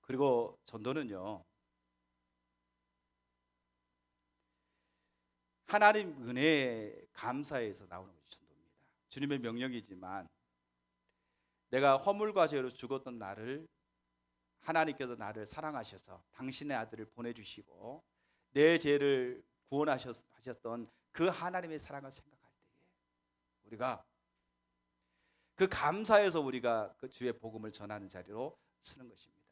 그리고 전도는요, 하나님 은혜에 감사해서 나오는 것이 전도입니다. 주님의 명령이지만 내가 허물과 죄로 죽었던 나를 하나님께서 나를 사랑하셔서 당신의 아들을 보내주시고 내 죄를 구원하셨던 그 하나님의 사랑을 생각할 때에 우리가 그 감사에서 우리가 그 주의 복음을 전하는 자리로 쓰는 것입니다.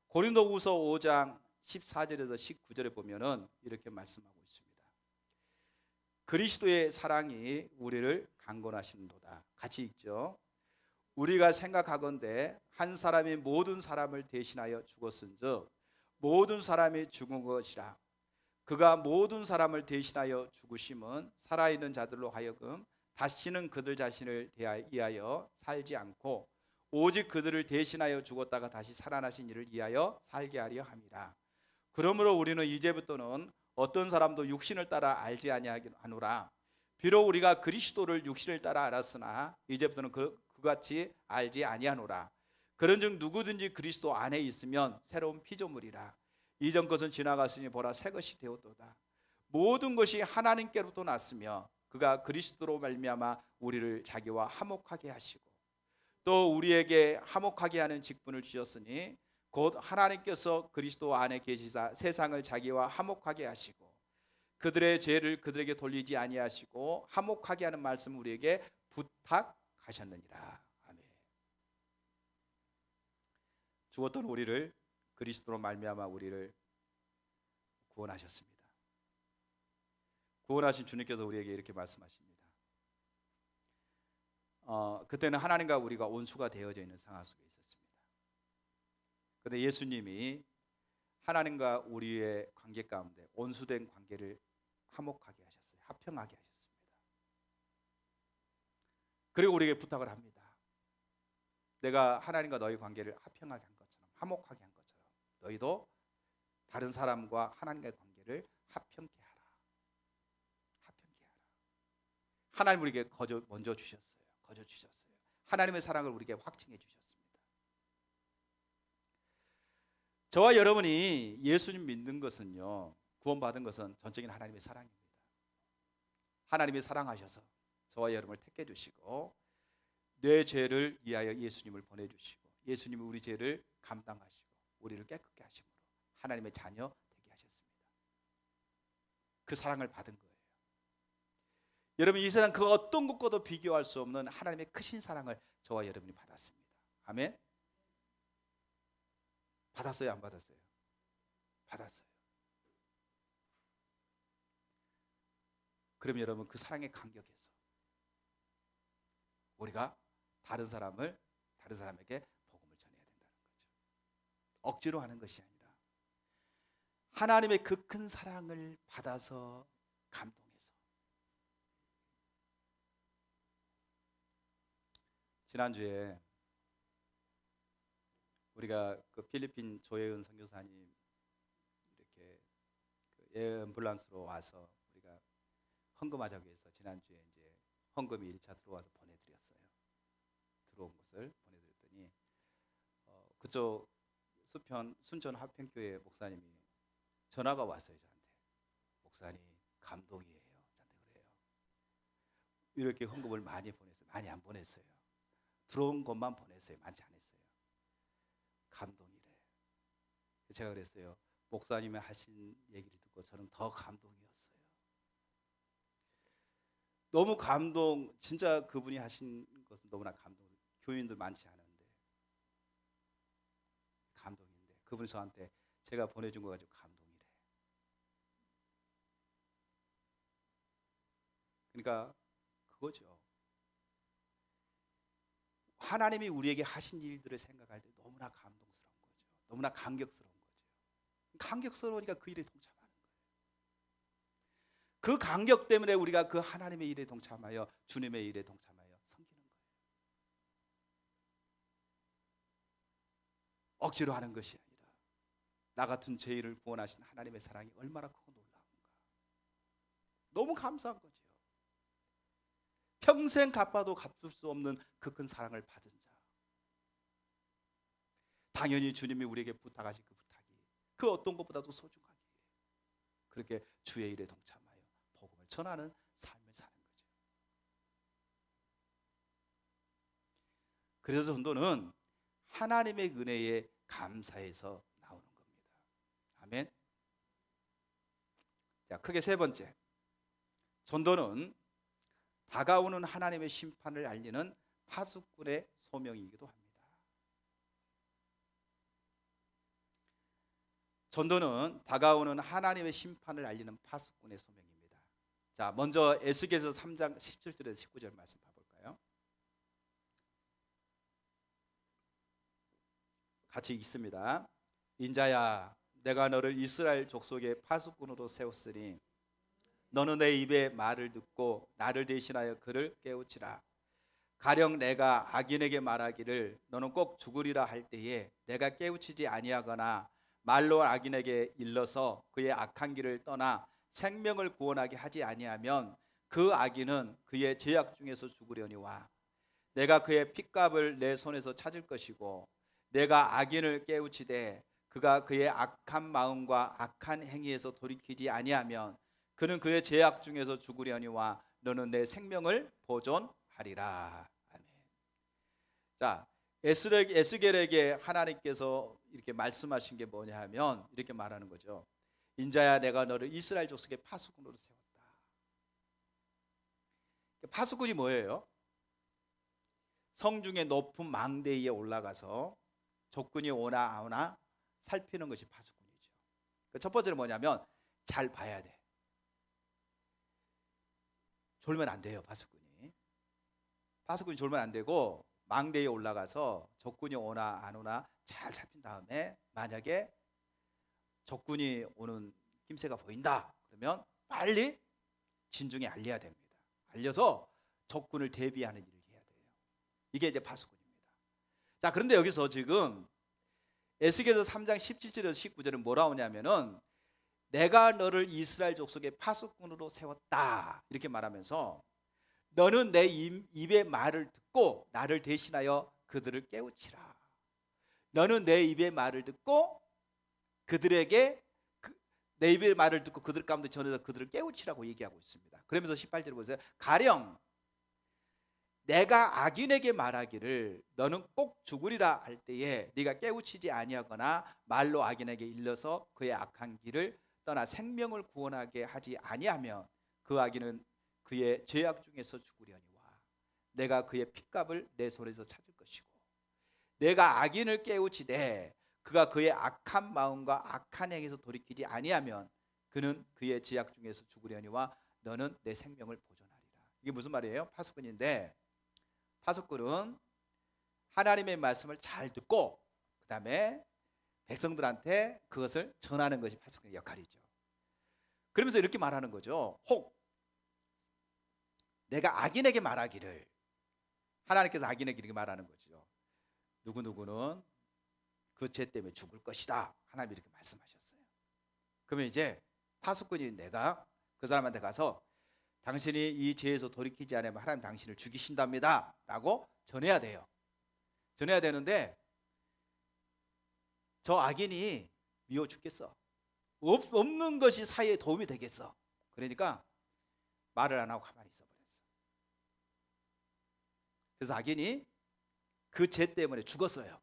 고린도후서 5장 14절에서 19절에 보면은 이렇게 말씀하고 있습니다. 그리스도의 사랑이 우리를 강권하시는도다. 같이 읽죠. 우리가 생각하건대 한 사람이 모든 사람을 대신하여 죽었은즉 모든 사람이 죽은 것이라. 그가 모든 사람을 대신하여 죽으심은 살아있는 자들로 하여금 다시는 그들 자신을 위하여 살지 않고 오직 그들을 대신하여 죽었다가 다시 살아나신 이를 위하여 살게 하려 함이라. 그러므로 우리는 이제부터는 어떤 사람도 육신을 따라 알지 아니하노라. 비록 우리가 그리스도를 육신을 따라 알았으나 이제부터는 그같이 알지 아니하노라. 그런즉 누구든지 그리스도 안에 있으면 새로운 피조물이라. 이전 것은 지나갔으니 보라 새 것이 되었도다. 모든 것이 하나님께로부터 났으며 그가 그리스도로 말미암아 우리를 자기와 화목하게 하시고 또 우리에게 화목하게 하는 직분을 주셨으니 곧 하나님께서 그리스도 안에 계시사 세상을 자기와 화목하게 하시고 그들의 죄를 그들에게 돌리지 아니하시고 화목하게 하는 말씀을 우리에게 부탁하셨느니라. 아멘. 죽었던 우리를 그리스도로 말미암아 우리를 구원하셨습니다. 구원하신 주님께서 우리에게 이렇게 말씀하십니다. 그때는 하나님과 우리가 온수가 되어져 있는 상황 속에 있었습니다. 그런데 예수님이 하나님과 우리의 관계 가운데 온수된 관계를 화목하게 하셨어요. 화평하게 하셨습니다. 그리고 우리에게 부탁을 합니다. 내가 하나님과 너희 관계를 화평하게 한 것처럼 화목하게 한 것처럼 너희도 다른 사람과 하나님과의 관계를 화평케 하라. 화평케 하라. 하나님 우리에게 먼저 주셨어요. 거저 주셨어요. 하나님의 사랑을 우리에게 확증해 주셨습니다. 저와 여러분이 예수님 믿는 것은요, 구원받은 것은 전적인 하나님의 사랑입니다. 하나님이 사랑하셔서 저와 여러분을 택해 주시고 내 죄를 위하여 예수님을 보내주시고 예수님이 우리 죄를 감당하시고 우리를 깨끗게 하심으로 하나님의 자녀 되게 하셨습니다. 그 사랑을 받은 거예요. 여러분, 이 세상 그 어떤 것과도 비교할 수 없는 하나님의 크신 사랑을 저와 여러분이 받았습니다. 아멘. 받았어요, 안 받았어요? 받았어요. 그럼 여러분, 그 사랑에 감격해서 우리가 다른 사람에게 복음을 전해야 된다는 거죠. 억지로 하는 것이 아니라 하나님의 그 큰 사랑을 받아서 감동해서. 지난주에 우리가 그 필리핀 조혜은 선교사님 이렇게 그 앰뷸런스로 와서 우리가 헌금하자고 해서 지난주에 이제 헌금이 1차 들어와서 보내드렸어요. 들어온 것을 보내드렸더니 그쪽 순천 화평교회 목사님이 전화가 왔어요. 저한테. 목사님 감동이에요. 저한테 그래요. 이렇게 헌금을 많이 보냈어요. 많이 안 보냈어요. 들어온 것만 보냈어요. 많지 않았어요. 감동이래. 제가 그랬어요. 목사님이 하신 얘기를 듣고 저는 더 감동이었어요. 너무 감동, 진짜 그분이 하신 것은 너무나 감동. 교인들 많지 않은데 감동인데 그분이 저한테 제가 보내준 거 가지고 감동이래. 그러니까 그거죠. 하나님이 우리에게 하신 일들을 생각할 때 너무나 감동스러운 거죠. 너무나 감격스러운 거죠. 감격스러우니까 그 일에 동참하는 거예요. 그 감격 때문에 우리가 그 하나님의 일에 동참하여 주님의 일에 동참하여 섬기는 거예요. 억지로 하는 것이 아니라 나 같은 죄인을 구원하신 하나님의 사랑이 얼마나 크고 놀라운가. 너무 감사한 거죠. 평생 갚아도 갚을 수 없는 그 큰 사랑을 받은 자. 당연히 주님이 우리에게 부탁하신 그 부탁이 그 어떤 것보다도 소중하게 그렇게 주의 일에 동참하여 복음을 전하는 삶을 사는 거죠. 그래서 전도는 하나님의 은혜에 감사해서 나오는 겁니다. 아멘. 자, 크게 세 번째, 전도는 다가오는 하나님의 심판을 알리는 파수꾼의 소명이기도 합니다. 전도는 다가오는 하나님의 심판을 알리는 파수꾼의 소명입니다. 자, 먼저 에스겔서 3장 17절에서 19절 말씀 봐볼까요? 같이 읽습니다. 인자야, 내가 너를 이스라엘 족속의 파수꾼으로 세웠으니 너는 내 입의 말을 듣고 나를 대신하여 그를 깨우치라. 가령 내가 악인에게 말하기를 너는 꼭 죽으리라 할 때에 내가 깨우치지 아니하거나 말로 악인에게 일러서 그의 악한 길을 떠나 생명을 구원하게 하지 아니하면 그 악인은 그의 죄악 중에서 죽으려니와 내가 그의 핏값을 내 손에서 찾을 것이고 내가 악인을 깨우치되 그가 그의 악한 마음과 악한 행위에서 돌이키지 아니하면 그는 그의 죄악 중에서 죽으려니와 너는 내 생명을 보존하리라. 아멘. 자, 에스겔에게 하나님께서 이렇게 말씀하신 게 뭐냐 하면 이렇게 말하는 거죠. 인자야, 내가 너를 이스라엘 족속의 파수꾼으로 세웠다. 파수꾼이 뭐예요? 성중의 높은 망대 위에 올라가서 적군이 오나 안 오나 살피는 것이 파수꾼이죠. 첫 번째는 뭐냐면 잘 봐야 돼. 졸면 안 돼요. 파수꾼이 졸면 안 되고 망대에 올라가서 적군이 오나 안 오나 잘 살핀 다음에 만약에 적군이 오는 낌새가 보인다 그러면 빨리 진중에 알려야 됩니다. 알려서 적군을 대비하는 일을 해야 돼요. 이게 이제 파수꾼입니다. 자, 그런데 여기서 지금 에스겔서 3장 17절에서 19절은 뭐라 오냐면은 내가 너를 이스라엘 족속의 파수꾼으로 세웠다 이렇게 말하면서 너는 내 입의 말을 듣고 나를 대신하여 그들을 깨우치라. 너는 내 입의 말을 듣고 그들에게 내 입의 말을 듣고 그들 가운데 전해서 그들을 깨우치라고 얘기하고 있습니다. 그러면서 18절 보세요. 가령 내가 악인에게 말하기를 너는 꼭 죽으리라 할 때에 네가 깨우치지 아니하거나 말로 악인에게 일러서 그의 악한 길을 떠나 생명을 구원하게 하지 아니하면 그 악인은 그의 죄악 중에서 죽으려니와 내가 그의 핏값을 내 손에서 찾을 것이고 내가 악인을 깨우치되 그가 그의 악한 마음과 악한 행에서 돌이키지 아니하면 그는 그의 죄악 중에서 죽으려니와 너는 내 생명을 보존하리라. 이게 무슨 말이에요? 파수꾼인데 파수꾼은 하나님의 말씀을 잘 듣고 그 다음에 백성들한테 그것을 전하는 것이 파수꾼의 역할이죠. 그러면서 이렇게 말하는 거죠. 혹 내가 악인에게 말하기를, 하나님께서 악인에게 이렇게 말하는 거죠. 누구누구는 그 죄 때문에 죽을 것이다. 하나님이 이렇게 말씀하셨어요. 그러면 이제 파수꾼이 내가 그 사람한테 가서 당신이 이 죄에서 돌이키지 않으면 하나님 당신을 죽이신답니다 라고 전해야 돼요. 전해야 되는데 저 악인이 미워 죽겠어. 없는 것이 사이에 도움이 되겠어. 그러니까 말을 안 하고 가만히 있어버렸어. 그래서 악인이 그 죄 때문에 죽었어요.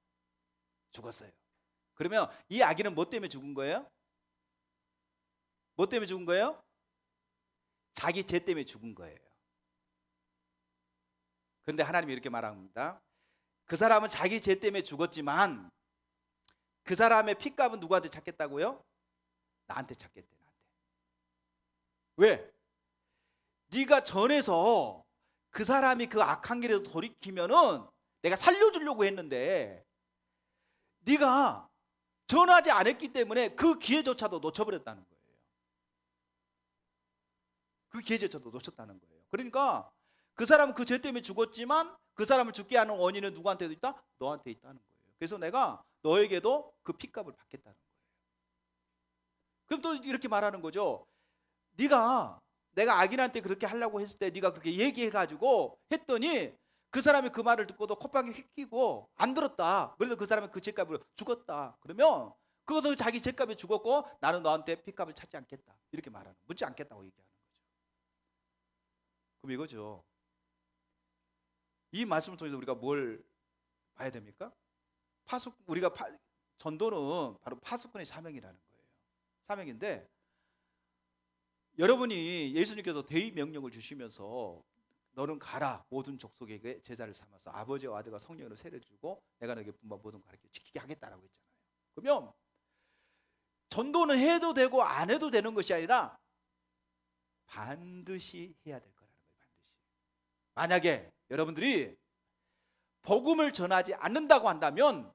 그러면 이 악인은 뭐 때문에 죽은 거예요? 뭐 때문에 죽은 거예요? 자기 죄 때문에 죽은 거예요. 그런데 하나님이 이렇게 말합니다. 그 사람은 자기 죄 때문에 죽었지만 그 사람의 핏값은 누구한테 찾겠다고요? 나한테 찾겠대. 나한테. 왜? 네가 전해서 그 사람이 그 악한 길에서 돌이키면은 내가 살려주려고 했는데 네가 전하지 않았기 때문에 그 기회조차도 놓쳐버렸다는 거예요. 그 기회조차도 놓쳤다는 거예요. 그러니까 그 사람은 그 죄 때문에 죽었지만 그 사람을 죽게 하는 원인은 누구한테도 있다? 너한테 있다는 거예요. 그래서 내가 너에게도 그 핏값을 받겠다는 거예요. 그럼 또 이렇게 말하는 거죠. 내가 악인한테 그렇게 하려고 했을 때 네가 그렇게 얘기해가지고 했더니 그 사람이 그 말을 듣고도 콧방에 휙끼고 안 들었다. 그래서 그 사람은 그 죄값으로 죽었다. 그러면 그것도 자기 죄값에 죽었고 나는 너한테 핏값을 찾지 않겠다. 이렇게 말하는, 묻지 않겠다고 얘기하는 거죠. 그럼 이거죠. 이 말씀을 통해서 우리가 뭘 봐야 됩니까? 전도는 바로 파수꾼의 사명이라는 거예요. 사명인데, 여러분이 예수님께서 대의 명령을 주시면서 너는 가라, 모든 족속에게 제자를 삼아서 아버지와 아들과 성령으로 세례를 주고 내가 너에게 분부한 모든 걸 가르쳐 지키게 하겠다라고 했잖아요. 그러면 전도는 해도 되고 안 해도 되는 것이 아니라 반드시 해야 될 거라는 거예요. 반드시. 만약에 여러분들이 복음을 전하지 않는다고 한다면,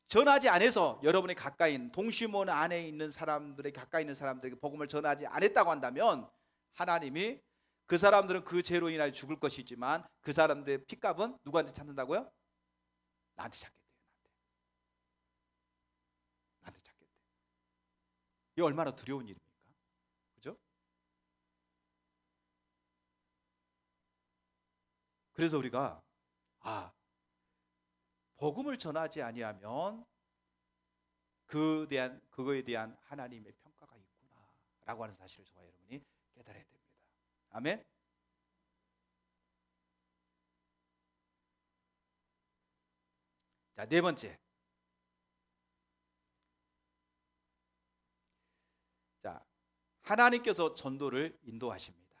전하지 않아서 여러분이 가까이 있는 동시몬 안에 있는 사람들에게, 가까이 있는 사람들에게 복음을 전하지 않았다고 한다면 하나님이 그 사람들은 그 죄로 인하여 죽을 것이지만 그 사람들의 핏값은 누구한테 찾는다고요? 나한테 찾겠대요. 나한테 찾겠대. 이게 얼마나 두려운 일입니까? 그죠? 그래서 우리가 복음을 전하지 아니하면 그거에 대한 하나님의 평가가 있구나라고 하는 사실을 저와 여러분이 깨달아야 됩니다. 아멘. 자, 네 번째. 자, 하나님께서 전도를 인도하십니다.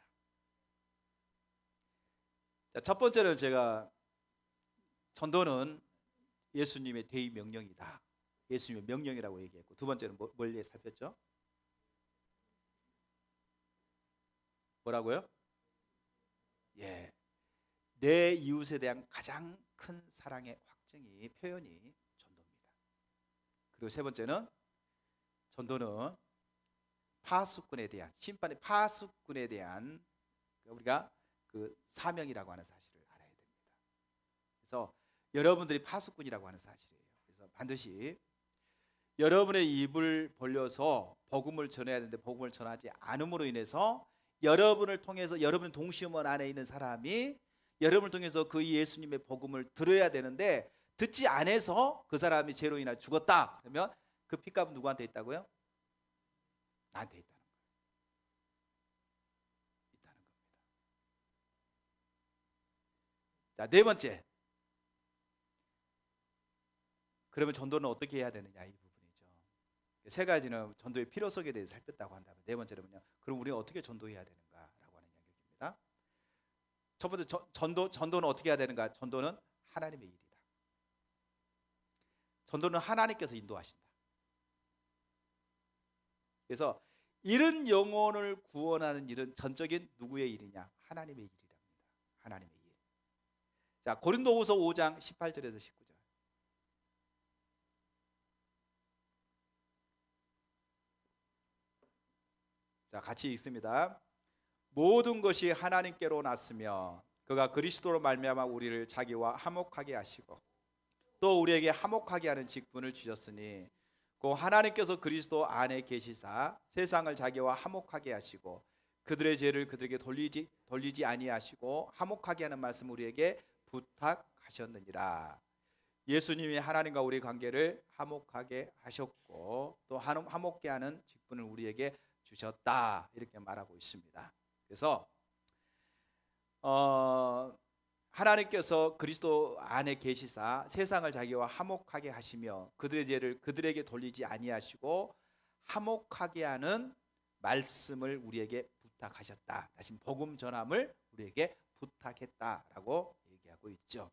자, 첫 번째는 제가 전도는 예수님의 대의 명령이다. 예수님의 명령이라고 얘기했고, 두 번째는 뭘 살폈죠? 뭐라고요? 예, 내 이웃에 대한 가장 큰 사랑의 확증이, 표현이 전도입니다. 그리고 세 번째는 전도는 파수꾼에 대한, 심판의 파수꾼에 대한 우리가 그 사명이라고 하는 사실을 알아야 됩니다. 그래서 여러분들이 파수꾼이라고 하는 사실이에요. 그래서 반드시 여러분의 입을 벌려서 복음을 전해야 되는데 복음을 전하지 않음으로 인해서 여러분을 통해서, 여러분 동시문 안에 있는 사람이 여러분을 통해서 그 예수님의 복음을 들어야 되는데 듣지 않아서 그 사람이 죄로 인하여 죽었다. 그러면 그 핏값은 누구한테 있다고요? 나한테 있다는 거예요. 있다는 겁니다. 자, 네 번째. 그러면 전도는 어떻게 해야 되느냐, 이 부분이죠. 세 가지는 전도의 필요성에 대해서 살폈다고 한다면, 네 번째는요, 그럼 우리가 어떻게 전도해야 되는가라고 하는 이야기입니다. 첫 번째, 전도는 어떻게 해야 되는가? 전도는 하나님의 일이다. 전도는 하나님께서 인도하신다. 그래서 이런 영혼을 구원하는 일은 전적인 누구의 일이냐? 하나님의 일이랍니다. 하나님의 일. 자, 고린도후서 5장 18절에서 19절. 자, 같이 읽습니다. 모든 것이 하나님께로 났으며 그가 그리스도로 말미암아 우리를 자기와 화목하게 하시고 또 우리에게 화목하게 하는 직분을 주셨으니 그 하나님께서 그리스도 안에 계시사 세상을 자기와 화목하게 하시고 그들의 죄를 그들에게 돌리지 아니하시고 화목하게 하는 말씀 우리에게 부탁하셨느니라. 예수님이 하나님과 우리의 관계를 화목하게 하셨고 또 화목게 하는 직분을 우리에게 주셨다, 이렇게 말하고 있습니다. 그래서 하나님께서 그리스도 안에 계시사 세상을 자기와 화목하게 하시며 그들의 죄를 그들에게 돌리지 아니하시고 화목하게 하는 말씀을 우리에게 부탁하셨다. 다시 복음 전함을 우리에게 부탁했다라고 얘기하고 있죠.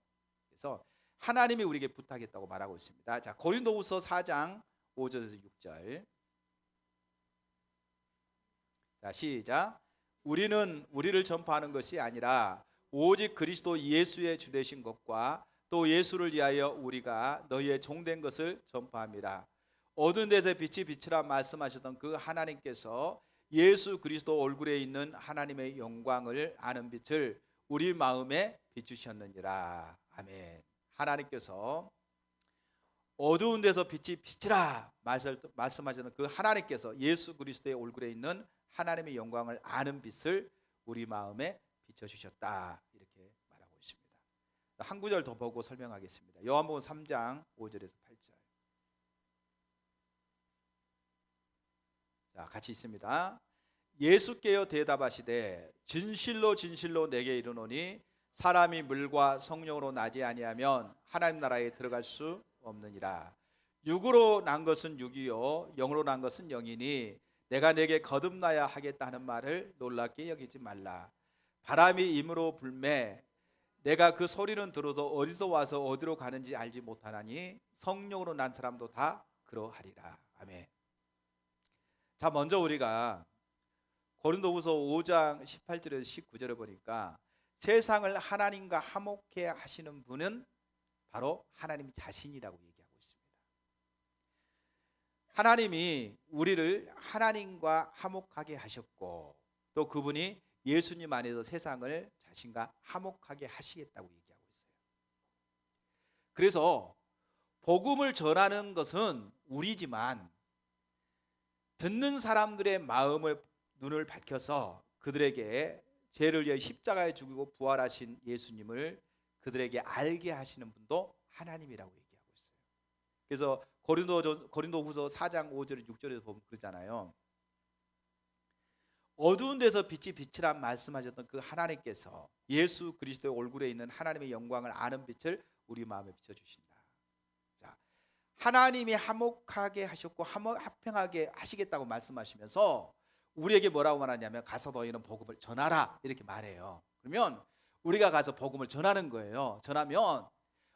그래서 하나님이 우리에게 부탁했다고 말하고 있습니다. 자, 고린도후서 4장 5절에서 6절. 자, 시작. 우리는 우리를 전파하는 것이 아니라 오직 그리스도 예수의 주 되신 것과 또 예수를 위하여 우리가 너희의 종된 것을 전파합니다. 어두운 데서 빛이 비치라 말씀하셨던 그 하나님께서 예수 그리스도 얼굴에 있는 하나님의 영광을 아는 빛을 우리 마음에 비추셨느니라. 아멘. 하나님께서 어두운 데서 빛이 비치라 말씀하시는 그 하나님께서 예수 그리스도의 얼굴에 있는 하나님의 영광을 아는 빛을 우리 마음에 비춰주셨다, 이렇게 말하고 있습니다. 한 구절 더 보고 설명하겠습니다. 요한복음 3장 5절에서 8절. 자, 같이 있습니다. 예수께서 대답하시되 진실로 진실로 내게 이르노니 사람이 물과 성령으로 나지 아니하면 하나님 나라에 들어갈 수 없느니라. 육으로 난 것은 육이요 영으로 난 것은 영이니 내가 내게 거듭나야 하겠다 하는 말을 놀랍게 여기지 말라. 바람이 임으로 불매 내가 그 소리는 들어도 어디서 와서 어디로 가는지 알지 못하나니 성령으로 난 사람도 다 그러하리라. 아멘. 자, 먼저 우리가 고린도후서 5장 18절에서 19절을 보니까 세상을 하나님과 화목해 하시는 분은 바로 하나님 자신이라고 얘기하고 있습니다. 하나님이 우리를 하나님과 화목하게 하셨고 또 그분이 예수님 안에서 세상을 자신과 화목하게 하시겠다고 얘기하고 있어요. 그래서 복음을 전하는 것은 우리지만 듣는 사람들의 마음을 눈을 밝혀서 그들에게 죄를 위해 십자가에 죽이고 부활하신 예수님을 그들에게 알게 하시는 분도 하나님이라고 얘기하고 있어요. 그래서 고린도후서 4장 5절 6절에서 보면 그러잖아요. 어두운 데서 빛이 비치란 말씀하셨던 그 하나님께서 예수 그리스도의 얼굴에 있는 하나님의 영광을 아는 빛을 우리 마음에 비춰주신다. 자, 하나님이 화목하게 하셨고 화평하게 하시겠다고 말씀하시면서 우리에게 뭐라고 말하냐면 가서 너희는 복음을 전하라, 이렇게 말해요. 그러면 우리가 가서 복음을 전하는 거예요. 전하면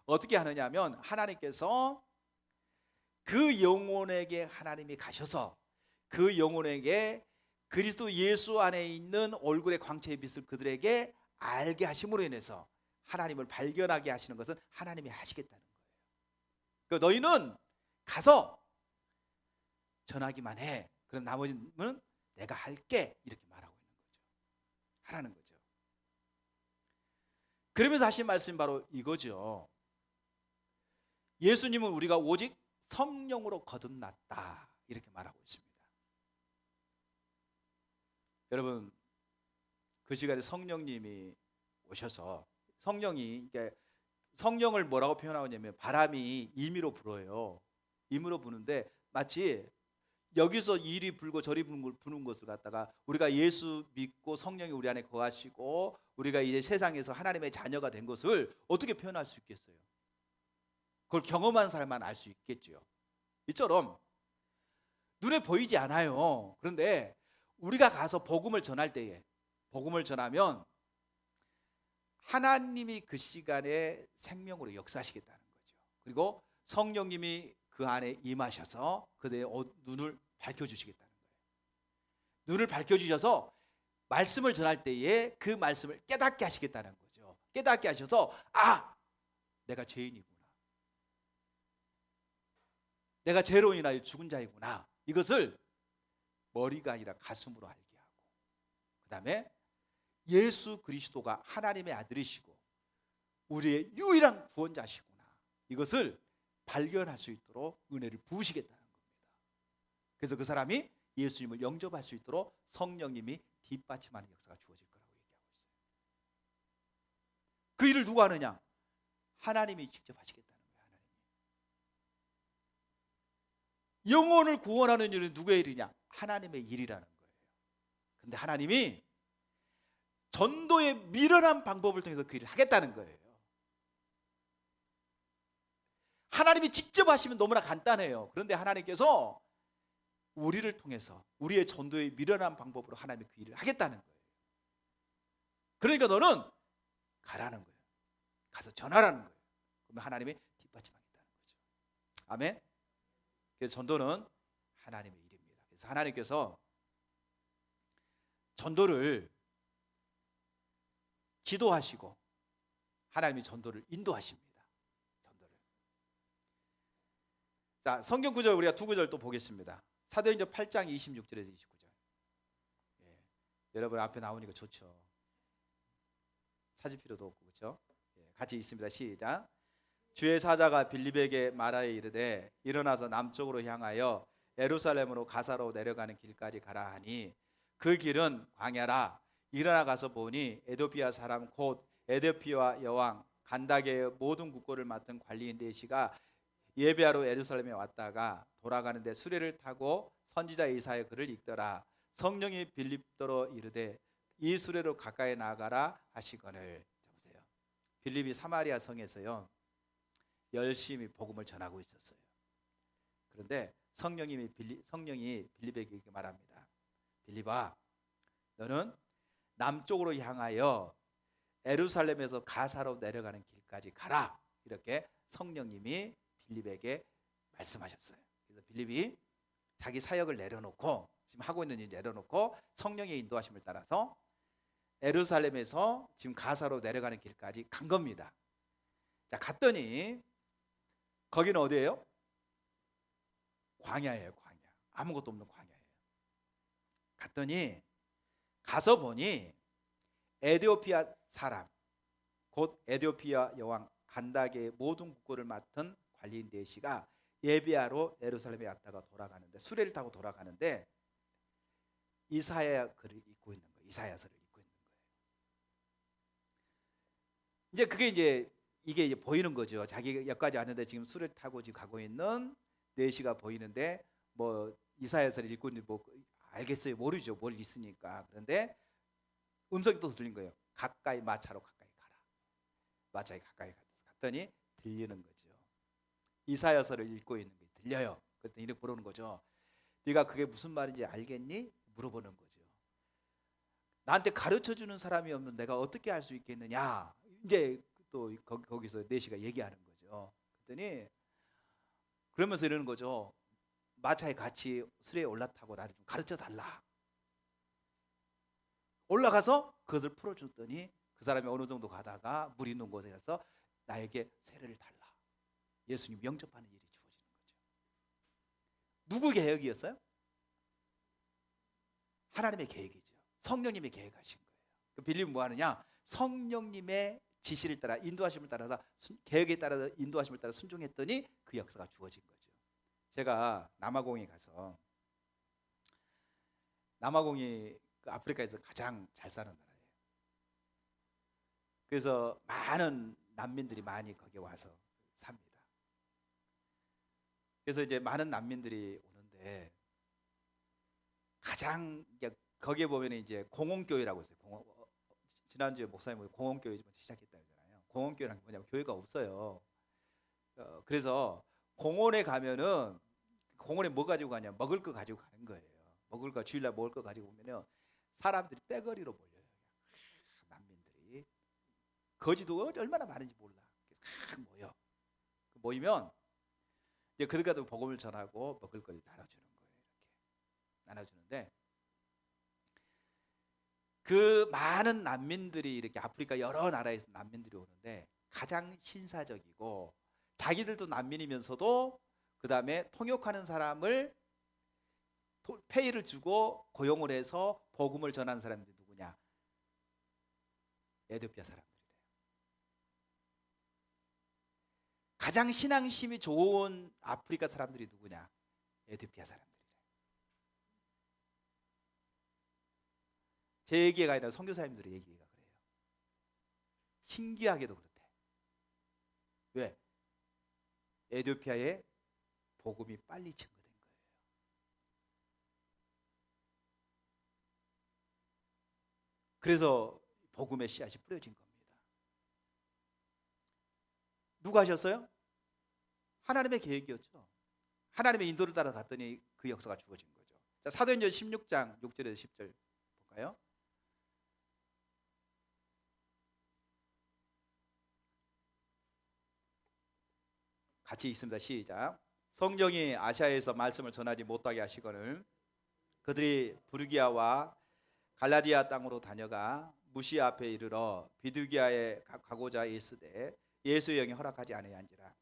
어떻게 하느냐면 하나님께서 그 영혼에게 하나님이 가셔서 그 영혼에게 그리스도 예수 안에 있는 얼굴의 광채의 빛을 그들에게 알게 하심으로 인해서 하나님을 발견하게 하시는 것은 하나님이 하시겠다는 거예요. 그러니까 너희는 가서 전하기만 해. 그럼 나머지는 내가 할게, 이렇게 말하고 있는 거죠. 하라는 거죠. 그러면서 하신 말씀이 바로 이거죠. 예수님은 우리가 오직 성령으로 거듭났다, 이렇게 말하고 있습니다. 여러분, 그 시간에 성령님이 오셔서 성령을 뭐라고 표현하냐면 바람이 임의로 불어요. 임의로 부는데 마치 여기서 이리 불고 저리 부는 것을 갖다가 우리가 예수 믿고 성령이 우리 안에 거하시고 우리가 이제 세상에서 하나님의 자녀가 된 것을 어떻게 표현할 수 있겠어요? 그걸 경험한 사람만 알 수 있겠죠. 이처럼 눈에 보이지 않아요. 그런데 우리가 가서 복음을 전할 때에 복음을 전하면 하나님이 그 시간에 생명으로 역사하시겠다는 거죠. 그리고 성령님이 그 안에 임하셔서 그들의 눈을 밝혀주시겠다는 거예요. 눈을 밝혀주셔서 말씀을 전할 때에 그 말씀을 깨닫게 하시겠다는 거죠. 깨닫게 하셔서 내가 죄인이구나, 내가 죄로 인하여 죽은 자이구나, 이것을 머리가 아니라 가슴으로 알게 하고, 그 다음에 예수 그리스도가 하나님의 아들이시고 우리의 유일한 구원자시구나, 이것을 발견할 수 있도록 은혜를 부으시겠다는 겁니다. 그래서 그 사람이 예수님을 영접할 수 있도록 성령님이 뒷받침하는 역사가 주어질 거라고 얘기하고 있어요. 그 일을 누가 하느냐? 하나님이 직접 하시겠다는 거예요. 하나님이. 영혼을 구원하는 일은 누구의 일이냐? 하나님의 일이라는 거예요. 그런데 하나님이 전도의 미련한 방법을 통해서 그 일을 하겠다는 거예요. 하나님이 직접 하시면 너무나 간단해요. 그런데 하나님께서 우리를 통해서 우리의 전도의 미련한 방법으로 하나님이 그 일을 하겠다는 거예요. 그러니까 너는 가라는 거예요. 가서 전하라는 거예요. 그러면 하나님이 뒷받침하겠다는 거죠. 아멘. 그래서 전도는 하나님의 일입니다. 그래서 하나님께서 전도를 기도하시고 하나님이 전도를 인도하십니다. 자, 성경 구절 우리가 두 구절 또 보겠습니다. 사도행전 8장 26절에서 29절. 여러분 앞에 나오니까 좋죠. 찾을 필요도 없고, 그렇죠? 같이 있습니다. 시작. 주의 사자가 빌립에게 말하여 이르되 일어나서 남쪽으로 향하여 예루살렘으로 가사로 내려가는 길까지 가라 하니 그 길은 광야라. 일어나 가서 보니 에도피아 사람 곧 에도피아 여왕 간다게의 모든 국고를 맡은 관리인 네시가 예배하러 예루살렘에 왔다가 돌아가는데 수레를 타고 선지자 이사야 글을 읽더라. 성령이 빌립더러 이르되 이 수레로 가까이 나가라 하시거늘. 보세요. 빌립이 사마리아 성에서요 열심히 복음을 전하고 있었어요. 그런데 성령이 빌립에게 이렇게 말합니다. 빌립아, 너는 남쪽으로 향하여 예루살렘에서 가사로 내려가는 길까지 가라. 이렇게 성령님이 빌립에게 말씀하셨어요. 그래서 빌립이 자기 사역을 내려놓고 지금 하고 있는 일 내려놓고 성령의 인도하심을 따라서 예루살렘에서 지금 가사로 내려가는 길까지 간 겁니다. 자, 갔더니 거기는 어디예요? 광야예요. 광야. 아무것도 없는 광야예요. 갔더니 가서 보니 에티오피아 사람 곧 에티오피아 여왕 간다게의 모든 국고를 맡은 관리인 네시가 예배하러 예루살렘에 왔다가 돌아가는데 수레를 타고 돌아가는데 이사야 글을 읽고 있는 거예요. 이사야서를 읽고 있는 거예요. 이제 그게 이게 이제 보이는 거죠. 자기 역까지 왔는데 지금 수레를 타고 지금 가고 있는 네시가 보이는데 뭐 이사야서를 읽고 있는지 뭐 알겠어요. 모르죠. 뭘 있으니까. 그런데 음성이 또 들린 거예요. 가까이 마차로 가까이 가라. 마차에 가까이 갔더니 들리는 거죠. 이사야서를 읽고 있는 게 들려요. 그랬더니 이렇게 물어보는 거죠. 네가 그게 무슨 말인지 알겠니? 물어보는 거죠. 나한테 가르쳐주는 사람이 없는 내가 어떻게 알 수 있겠느냐. 이제 또 거기서 네시가 얘기하는 거죠. 그랬더니 그러면서 이러는 거죠. 마차에 같이 수레에 올라타고 나를 좀 가르쳐 달라. 올라가서 그것을 풀어줬더니 그 사람이 어느 정도 가다가 물 있는 곳에 가서 나에게 세례를 달라. 예수님 영접하는 일이 주어지는 거죠. 누구 계획이었어요? 하나님의 계획이죠. 성령님의 계획하신 거예요. 빌립은 뭐 하느냐? 성령님의 지시를 따라 인도하심을 따라서 계획에 따라서 인도하심을 따라 순종했더니 그 역사가 주어진 거죠. 제가 남아공에 가서 남아공이 아프리카에서 가장 잘 사는 나라예요. 그래서 많은 난민들이 많이 거기에 와서 삽니다. 그래서 이제 많은 난민들이 오는데 가장 거기에 보면 이제 공원교회라고 있어요. 지난주에 목사님이 공원교회 시작했다 그러잖아요. 공원교회란 게 뭐냐면 교회가 없어요. 그래서 공원에 가면은 공원에 뭐 가지고 가냐? 먹을 거 가지고 가는 거예요. 먹을 거 주일날 먹을 거 가지고 오면요 사람들이 떼거리로 몰려요. 난민들이 거지도 얼마나 많은지 몰라. 모여 모이면 이제 그들과도 복음을 전하고 먹을 걸 나눠주는 거예요. 이렇게 나눠주는데 그 많은 난민들이 이렇게 아프리카 여러 나라에서 난민들이 오는데 가장 신사적이고 자기들도 난민이면서도 그 다음에 통역하는 사람을 페이를 주고 고용을 해서 복음을 전하는 사람들이 누구냐? 에티오피아 사람들이래요. 가장 신앙심이 좋은 아프리카 사람들이 누구냐? 에티오피아 사람들이래요. 제 얘기가 아니라 선교사님들의 얘기가 그래요. 신기하게도 그렇대. 왜? 에티오피아에 복음이 빨리 증거된 거예요. 그래서 복음의 씨앗이 뿌려진 겁니다. 누가 하셨어요? 하나님의 계획이었죠. 하나님의 인도를 따라 갔더니 그 역사가 주어진 거죠. 자, 사도행전 16장 6절에서 10절 볼까요? 같이 읽습니다. 시작. 성령이 아시아에서 말씀을 전하지 못하게 하시거늘 그들이 부르기아와 갈라디아 땅으로 다녀가 무시아 앞에 이르러 비두기아에 가고자 있으되 예수의 영이 허락하지 아니한지라.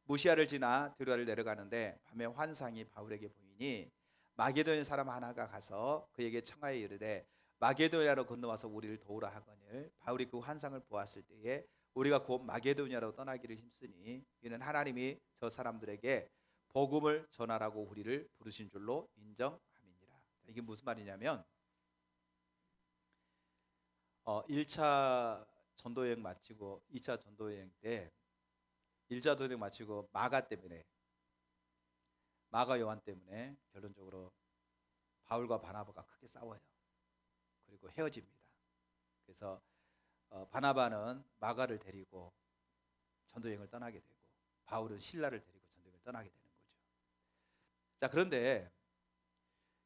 무시아를 지나 드로아를 내려가는데 밤에 환상이 바울에게 보이니 마게도냐 사람 하나가 가서 그에게 청하여 이르되 마게도냐로 건너와서 우리를 도우라 하거늘 바울이 그 환상을 보았을 때에 우리가 곧 마게도냐로 떠나기를 힘쓰니 이는 하나님이 저 사람들에게 복음을 전하라고 우리를 부르신 줄로 인정함이니라. 이게 무슨 말이냐면 1차 전도여행 마치고 2차 전도여행 때 1차 전도여행 마치고 마가 요한 때문에 결론적으로 바울과 바나바가 크게 싸워요. 그리고 헤어집니다. 그래서 바나바는 마가를 데리고 전도여행을 떠나게 되고 바울은 실라를 데리고 전도여행을 떠나게 되는 거죠. 자, 그런데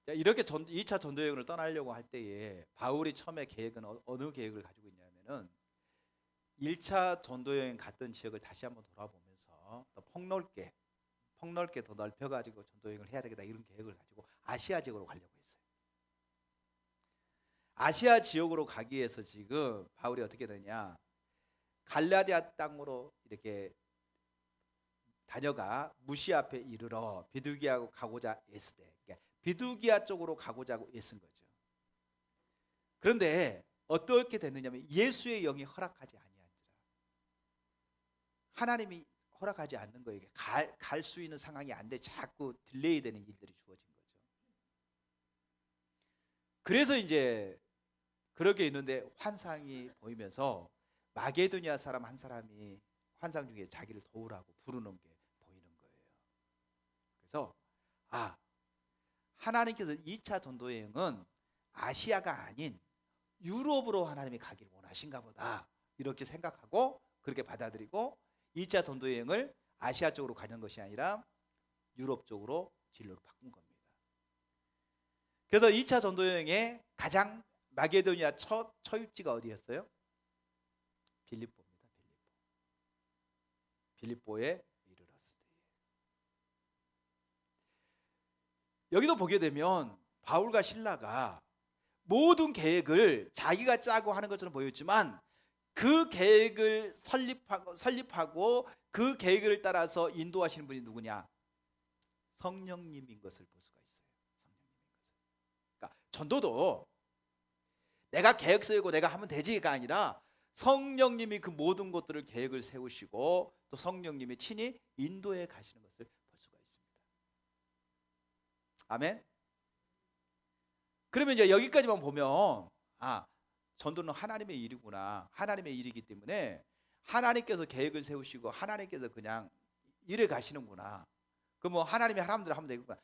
이렇게 2차 전도여행을 떠나려고 할 때에 바울이 처음에 계획은 어느 계획을 가지고 있냐면은 1차 전도여행 갔던 지역을 다시 한번 돌아보면서 더 폭넓게 더 넓혀가지고 전도여행을 해야 되겠다, 이런 계획을 가지고 아시아 지역으로 가려고 했어요. 아시아 지역으로 가기 위해서 지금 바울이 어떻게 되냐, 갈라디아 땅으로 이렇게 다녀가 무시 앞에 이르러 비두기아로 가고자 애쓰되, 그러니까 비두기아 쪽으로 가고자 애쓴 거죠. 그런데 어떻게 됐느냐면 예수의 영이 허락하지 아니한지라, 하나님이 허락하지 않는 거예요. 갈 수 있는 상황이 안 돼, 자꾸 딜레이 되는 일들이 주어진 거죠. 그래서 이제 그렇게 있는데 환상이 보이면서 마게도냐 사람 한 사람이 환상 중에 자기를 도우라고 부르는 게 보이는 거예요. 그래서 하나님께서 2차 전도여행은 아시아가 아닌 유럽으로 하나님이 가기를 원하신가 보다, 이렇게 생각하고 그렇게 받아들이고 2차 전도여행을 아시아 쪽으로 가는 것이 아니라 유럽 쪽으로 진로를 바꾼 겁니다. 그래서 2차 전도여행의 가장 마게도니아 처입지가 어디였어요? 빌립보입니다. 빌립보에 이르렀을 때에, 여기도 보게 되면 바울과 실라가 모든 계획을 자기가 짜고 하는 것처럼 보였지만 그 계획을 설립하고 그 계획을 따라서 인도하시는 분이 누구냐? 성령님인 것을 볼 수가 있어요. 성령님인 것을. 그러니까 전도도 내가 계획 세우고 내가 하면 되지가 아니라 성령님이 그 모든 것들을 계획을 세우시고 또 성령님이 친히 인도해 가시는 것을 볼 수가 있습니다. 아멘. 그러면 이제 여기까지만 보면 전도는 하나님의 일이구나, 하나님의 일이기 때문에 하나님께서 계획을 세우시고 하나님께서 그냥 일해 가시는구나. 그럼 뭐 하나님이 하라는 대로 하면 되겠구나.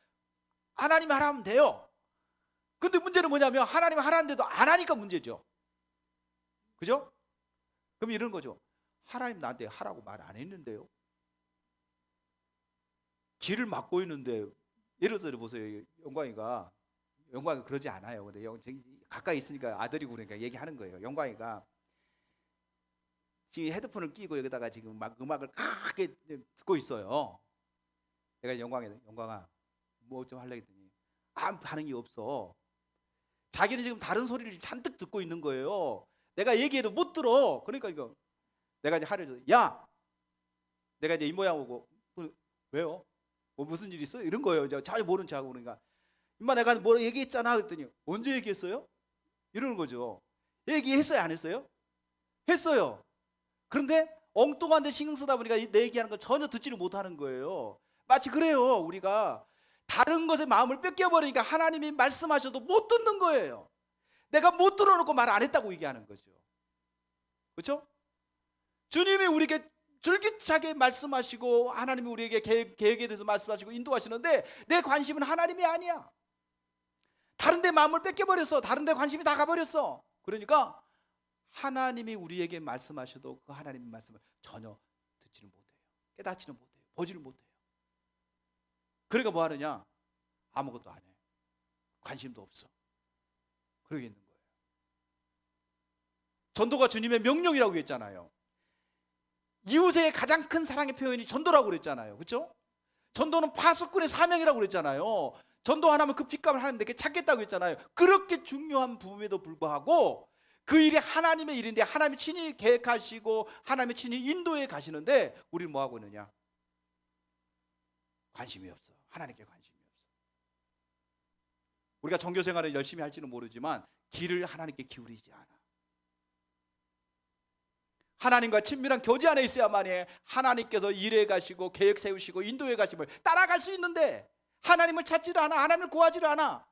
하나님이 하라면 돼요. 근데 문제는 뭐냐면 하나님이 하라는데도 안 하니까 문제죠. 그죠? 그럼 이런 거죠. 하나님 나한테 하라고 말 안 했는데요. 길을 막고 있는데, 예를 들어 보세요. 영광이 그러지 않아요. 근데 가까이 있으니까 아들이고 그러니까 얘기하는 거예요. 영광이가 지금 헤드폰을 끼고 여기다가 지금 막 음악을 크게 듣고 있어요. 내가 영광아 뭐 좀 하려고 했더니 아무 반응이 없어. 자기는 지금 다른 소리를 잔뜩 듣고 있는 거예요. 내가 얘기해도 못 들어. 그러니까 이거 내가 이제 화를 줘. 야, 내가 이제 입모양 오고 왜요? 뭐 무슨 일 있어? 이런 거예요. 전혀 모른 척하고. 그러니까 임마 내가 뭐 얘기했잖아 그랬더니 언제 얘기했어요? 이러는 거죠. 얘기했어요 안 했어요? 했어요. 그런데 엉뚱한 데 신경 쓰다 보니까 내 얘기하는 거 전혀 듣지를 못하는 거예요. 마치 그래요. 우리가 다른 것에 마음을 뺏겨버리니까 하나님이 말씀하셔도 못 듣는 거예요. 내가 못 들어놓고 말 안 했다고 얘기하는 거죠. 그렇죠? 주님이 우리에게 줄기차게 말씀하시고 하나님이 우리에게 계획에 대해서 말씀하시고 인도하시는데 내 관심은 하나님이 아니야. 다른 데 마음을 뺏겨버렸어. 다른 데 관심이 다 가버렸어. 그러니까 하나님이 우리에게 말씀하셔도 그 하나님의 말씀을 전혀 듣지는 못해요. 깨닫지는 못해요. 보지를 못해요. 그러니까 뭐 하느냐? 아무것도 안 해. 관심도 없어. 그러게 있는 거예요. 전도가 주님의 명령이라고 했잖아요. 이웃의 가장 큰 사랑의 표현이 전도라고 그랬잖아요. 그렇죠? 전도는 파수꾼의 사명이라고 그랬잖아요. 전도 하나면 그 핏값을 하나님께 찾겠다고 했잖아요. 그렇게 중요한 부분에도 불구하고 그 일이 하나님의 일인데 하나님이 친히 계획하시고 하나님이 친히 인도해 가시는데 우리는 뭐 하고 있느냐? 관심이 없어. 하나님께 관심이 없어. 우리가 종교 생활을 열심히 할지는 모르지만 길을 하나님께 기울이지 않아. 하나님과 친밀한 교제 안에 있어야만이 하나님께서 일해 가시고 계획 세우시고 인도해 가심을 따라갈 수 있는데, 하나님을 찾지를 않아, 하나님을 구하지를 않아.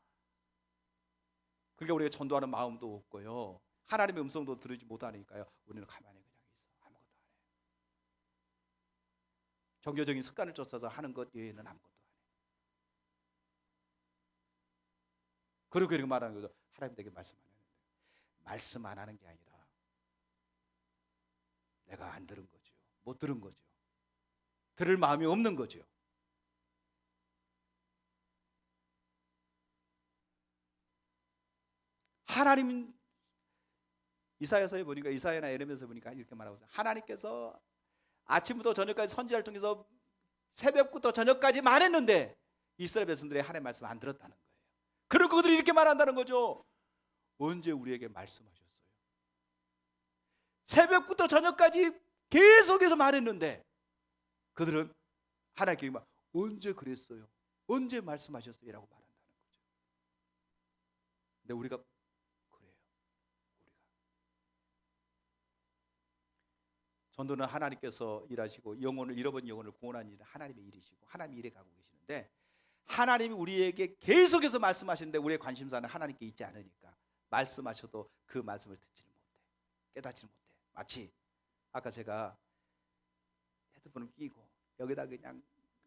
그러니까 우리가 전도하는 마음도 없고요, 하나님의 음성도 들으지 못하니까요, 우리는 가만히 그냥 있어. 아무것도 안 해. 종교적인 습관을 쫓아서 하는 것 외에는 아무것도 안 해. 그리고 이렇게 말하는 거죠. 하나님 내게 말씀 안 했는데. 말씀 안 하는 게 아니라 내가 안 들은 거죠. 못 들은 거죠. 들을 마음이 없는 거죠. 하나님, 이사야서에 보니까, 이사야나 에레미야서에 보니까 이렇게 말하고 있어요. 하나님께서 아침부터 저녁까지 선지자를 통해서 새벽부터 저녁까지 말했는데 이스라엘 백성들의 하나님의 말씀 안 들었다는 거예요. 그리고 그들이 이렇게 말한다는 거죠. 언제 우리에게 말씀하셨어요? 새벽부터 저녁까지 계속해서 말했는데 그들은 하나님께 막 언제 그랬어요? 언제 말씀하셨어요? 라고 말한다는 거죠. 근데 우리가 그래요. 우리가 전도는 하나님께서 일하시고 영혼을, 잃어버린 영혼을 구원하는 일은 하나님의 일이시고 하나님의 일에 가고 계시는데, 하나님이 우리에게 계속해서 말씀하시는데 우리의 관심사는 하나님께 있지 않으니까 말씀하셔도 그 말씀을 듣지를 못해, 깨닫지를 못해. 마치 아까 제가 헤드폰을 끼고 여기다 그냥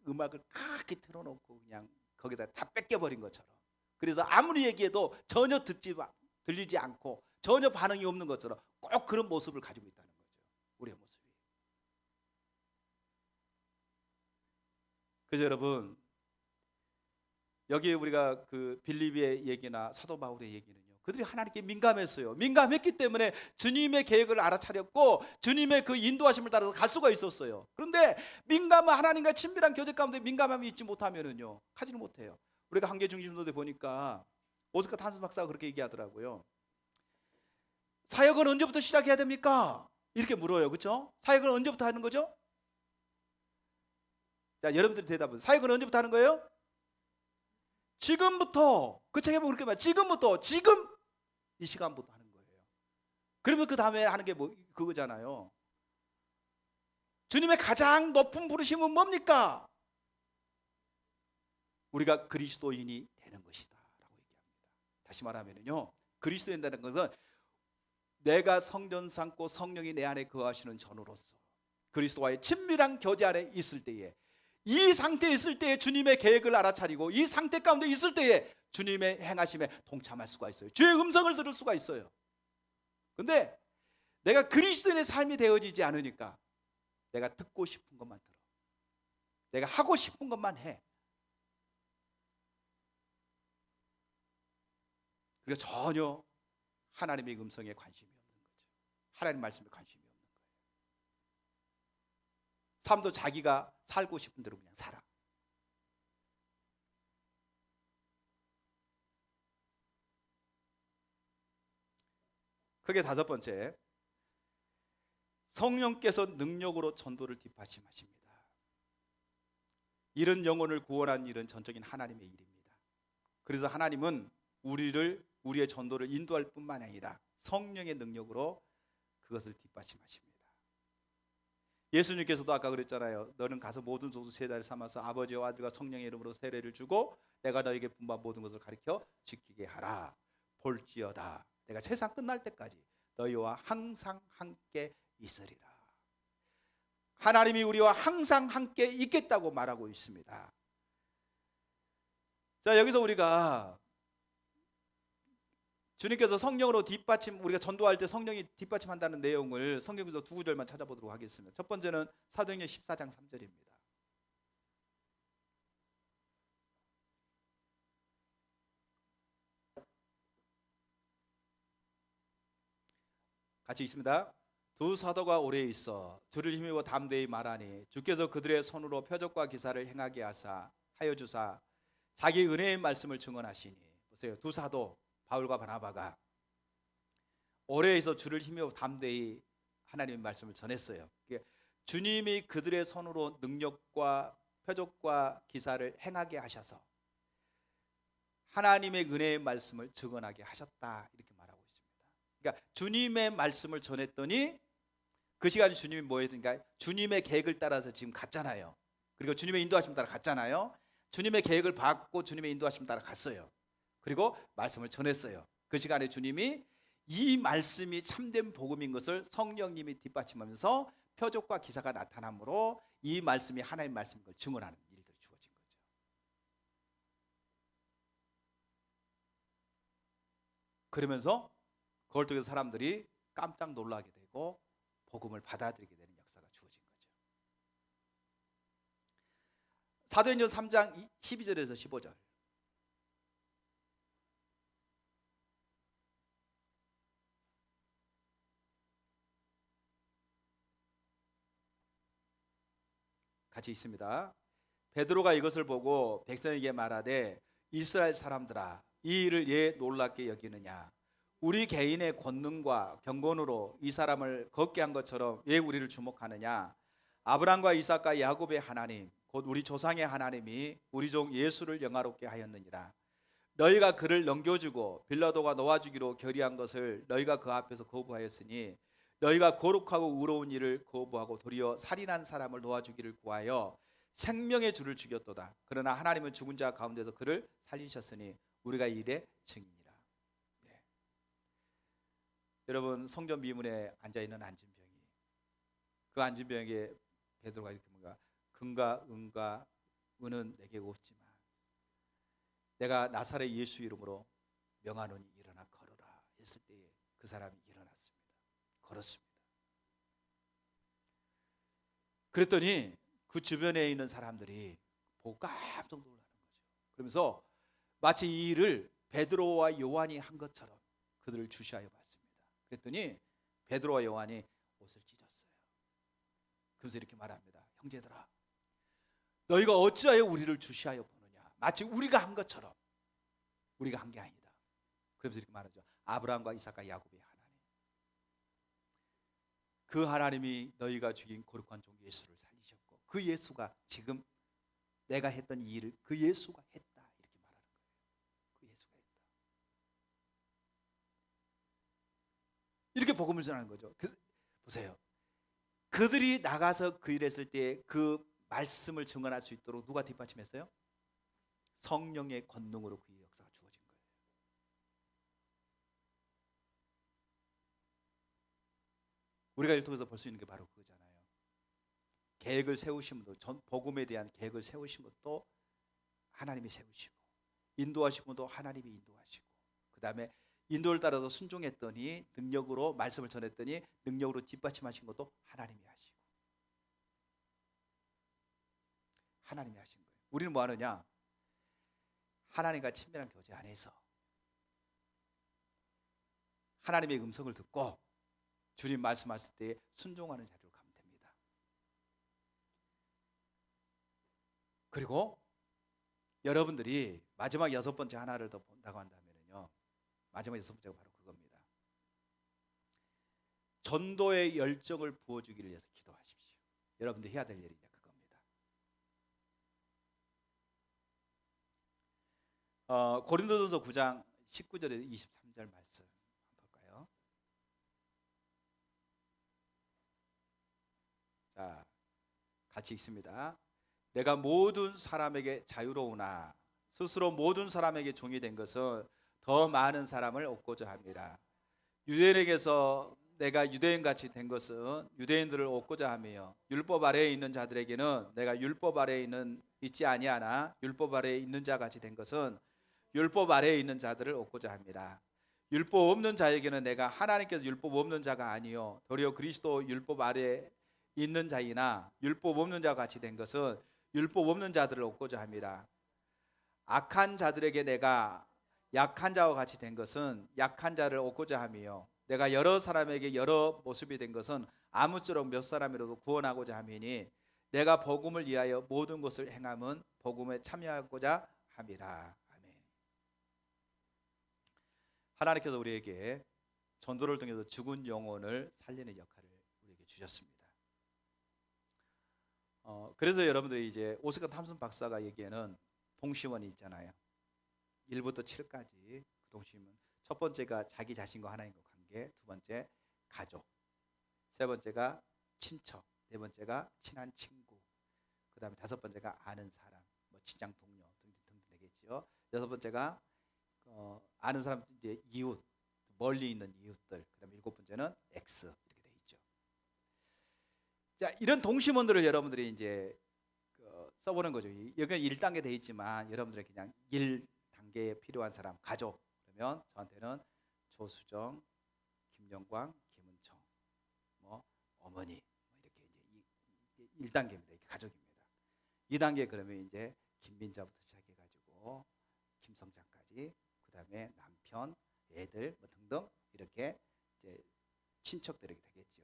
음악을 크게 틀어놓고 그냥 거기다 다 뺏겨버린 것처럼, 그래서 아무리 얘기해도 전혀 들리지 않고 전혀 반응이 없는 것처럼 꼭 그런 모습을 가지고 있다는 거죠. 우리의 모습이. 그래서 여러분, 여기에 우리가 그 빌립의 얘기나 사도 바울의 얘기는요, 그들이 하나님께 민감했어요. 민감했기 때문에 주님의 계획을 알아차렸고 주님의 그 인도하심을 따라서 갈 수가 있었어요. 그런데 민감한, 하나님과 친밀한 교제 가운데 민감함이 있지 못하면은요, 가지를 못해요. 우리가 한계 중심도에 보니까 오스카 탄슨 박사가 그렇게 얘기하더라고요. 사역은 언제부터 시작해야 됩니까? 이렇게 물어요. 그렇죠? 사역은 언제부터 하는 거죠? 자, 여러분들이 대답은, 사역은 언제부터 하는 거예요? 지금부터. 그 책에 보면 그렇게 말해요. 지금부터, 지금 이 시간부터 하는 거예요. 그러면 그 다음에 하는 게 뭐 그거잖아요. 주님의 가장 높은 부르심은 뭡니까? 우리가 그리스도인이 되는 것이다 라고 얘기합니다. 다시 말하면요, 그리스도인 된다는 것은 내가 성전 삼고 성령이 내 안에 거하시는 전으로서 그리스도와의 친밀한 교제 안에 있을 때에, 이 상태에 있을 때에 주님의 계획을 알아차리고 이 상태 가운데 있을 때에 주님의 행하심에 동참할 수가 있어요. 주의 음성을 들을 수가 있어요. 그런데 내가 그리스도인의 삶이 되어지지 않으니까 내가 듣고 싶은 것만 들어, 내가 하고 싶은 것만 해. 그리고 전혀 하나님의 음성에 관심이 없는 거죠. 하나님 말씀에 관심이 없는 거예요. 삶도 자기가 살고 싶은 대로 그냥 살아. 그게 다섯 번째, 성령께서 능력으로 전도를 뒷받침하십니다. 이런 영혼을 구원하는 일은 전적인 하나님의 일입니다. 그래서 하나님은 우리의 전도를 인도할 뿐만 아니라 성령의 능력으로 그것을 뒷받침하십니다. 예수님께서도 아까 그랬잖아요. 너는 가서 모든 족속 세자를 삼아서 아버지와 아들과 성령의 이름으로 세례를 주고 내가 너에게 분부한 모든 것을 가르쳐 지키게 하라. 볼지어다 내가 세상 끝날 때까지 너희와 항상 함께 있으리라. 하나님이 우리와 항상 함께 있겠다고 말하고 있습니다. 자, 여기서 우리가 주님께서 성령으로 뒷받침, 우리가 전도할 때 성령이 뒷받침한다는 내용을 성경에서 두 구절만 찾아보도록 하겠습니다. 첫 번째는 사도행전 14장 3절입니다. 같이 있습니다. 두 사도가 오래 있어 주를 힘입어 담대히 말하니 주께서 그들의 손으로 표적과 기사를 행하게 하여 주사 자기 은혜의 말씀을 증언하시니. 보세요. 두 사도 바울과 바나바가 오래 있어 주를 힘입어 담대히 하나님의 말씀을 전했어요. 주님이 그들의 손으로 능력과 표적과 기사를 행하게 하셔서 하나님의 은혜의 말씀을 증언하게 하셨다, 이렇게 말하고 있습니다. 그러니까 주님의 말씀을 전했더니 그 시간에 주님이 뭐 했든가? 주님의 계획을 따라서 지금 갔잖아요. 그리고 주님의 인도하심 따라 갔잖아요. 주님의 계획을 받고 주님의 인도하심 따라 갔어요. 그리고 말씀을 전했어요. 그 시간에 주님이 이 말씀이 참된 복음인 것을 성령님이 뒷받침하면서 표적과 기사가 나타나므로 이 말씀이 하나님의 말씀인 걸 증언하는 일들이 주어진 거죠. 그러면서 그걸 통해서 사람들이 깜짝 놀라게 되고 복음을 받아들이게 되는 역사가 주어진 거죠. 사도행전 3장 12절에서 15절. 같이 있습니다. 베드로가 이것을 보고 백성에게 말하되 이스라엘 사람들아 이 일을 예 놀랍게 여기느냐 우리 개인의 권능과 경건으로 이 사람을 걷게 한 것처럼 왜 우리를 주목하느냐 아브라함과 이삭과 야곱의 하나님 곧 우리 조상의 하나님이 우리 종 예수를 영화롭게 하였느니라. 너희가 그를 넘겨주고 빌라도가 놓아주기로 결의한 것을 너희가 그 앞에서 거부하였으니 너희가 거룩하고 의로운 일을 거부하고 도리어 살인한 사람을 놓아주기를 구하여 생명의 주를 죽였도다. 그러나 하나님은 죽은 자 가운데서 그를 살리셨으니 우리가 이 일의 증인이라. 네. 여러분 성전 미문에 앉아있는 안진병이 그 안진병에게 베드로가 이렇게 뭔가 금과 은과 은은 내게 없지만 내가 나사렛 예수 이름으로 명하노니 일어나 걸어라 했을 때에 그 사람이 일어났습니다. 걸었습니다. 그랬더니 그 주변에 있는 사람들이 보고 깜짝 놀라는 거죠. 그러면서 마치 이 일을 베드로와 요한이 한 것처럼 그들을 주시하여 봤습니다. 그랬더니 베드로와 요한이 옷을 찢었어요. 그래서 이렇게 말합니다. 형제들아 너희가 어찌하여 우리를 주시하여 보느냐 마치 우리가 한 것처럼 우리가 한 게 아니다. 그래서 이렇게 말하죠. 아브라함과 이삭과 야곱의 하나님 그 하나님이 너희가 죽인 거룩한 종 예수를 살리셨고 그 예수가 지금 내가 했던 이 일을 그 예수가 했다 이렇게 말하는 거예요. 그 예수가 했다 이렇게 복음을 전하는 거죠. 보세요. 그들이 나가서 그 일을 했을 때 그 말씀을 증언할 수 있도록 누가 뒷받침했어요? 성령의 권능으로 그 역사가 주어진 거예요. 우리가 이를 통해서 볼 수 있는 게 바로 그거잖아요. 계획을 세우신 분도 복음에 대한 계획을 세우신 것도 하나님이 세우시고 인도하신 분도 하나님이 인도하시고 그 다음에 인도를 따라서 순종했더니 능력으로 말씀을 전했더니 능력으로 뒷받침하신 것도 하나님이 하시고 하나님이 하신 거예요. 우리는 뭐 하느냐? 하나님과 친밀한 교제 안에서 하나님의 음성을 듣고 주님 말씀하실 때 순종하는 자리로 가면 됩니다. 그리고 여러분들이 마지막 6번째 하나를 더 본다고 한다면요, 마지막 6번째가 바로 그겁니다. 전도의 열정을 부어주기를 위해서 기도하십시오. 여러분들이 해야 될 일이 이제 그겁니다. 고린도전서 9장 19절에서 23절 말씀 한번 볼까요? 자, 같이 읽습니다. 내가 모든 사람에게 자유로우나 스스로 모든 사람에게 종이 된 것은 더 많은 사람을 얻고자 합니다. 유대인에게서 내가 유대인같이 된 것은 유대인들을 얻고자 하며 율법 아래에 있는 자들에게는 내가 율법 아래에 있지 아니하나 율법 아래에 있는 자같이 된 것은 율법 아래에 있는 자들을 얻고자 합니다. 율법 없는 자에게는 내가 하나님께서 율법 없는 자가 아니요 도리어 그리스도 율법 아래에 있는 자이나 율법 없는 자와 같이 된 것은 율법 없는 자들을 얻고자 합니다. 악한 자들에게 내가 약한 자와 같이 된 것은 약한 자를 얻고자 하며 내가 여러 사람에게 여러 모습이 된 것은 아무쪼록 몇 사람이라도 구원하고자 함이니 내가 복음을 위하여 모든 것을 행함은 복음에 참여하고자 함이라. 아멘. 하나님께서 우리에게 전도를 통해서 죽은 영혼을 살리는 역할을 우리에게 주셨습니다. 그래서 여러분들이 이제 오스카 탐슨 박사가 얘기하는 동심원이 있잖아요. 1부터 7까지 그 동심은 첫 번째가 자기 자신과 하나님과 관계, 두 번째 가족, 세 번째가 친척, 네 번째가 친한 친구, 그 다음에 다섯 번째가 아는 사람, 뭐 직장 동료 등등 되겠죠. 여섯 번째가 아는 사람, 이제 이웃, 멀리 있는 이웃들, 그 다음에 일곱 번째는 X 이렇게 돼 있죠. 자, 이런 동심원들을 여러분들이 이제 써보는 거죠. 여기 1단계 돼 있지만 여러분들이 그냥 1단계에 필요한 사람, 가족, 그러면 저한테는 조수정, 김영광, 김은청, 뭐 어머니, 뭐 이렇게 이제 1단계입니다. 이게 가족입니다. 2단계 그러면 이제 김민자부터 시작해가지고 김성장까지, 그 다음에 남편, 애들 뭐 등등 이렇게 이제 친척들이 되겠죠.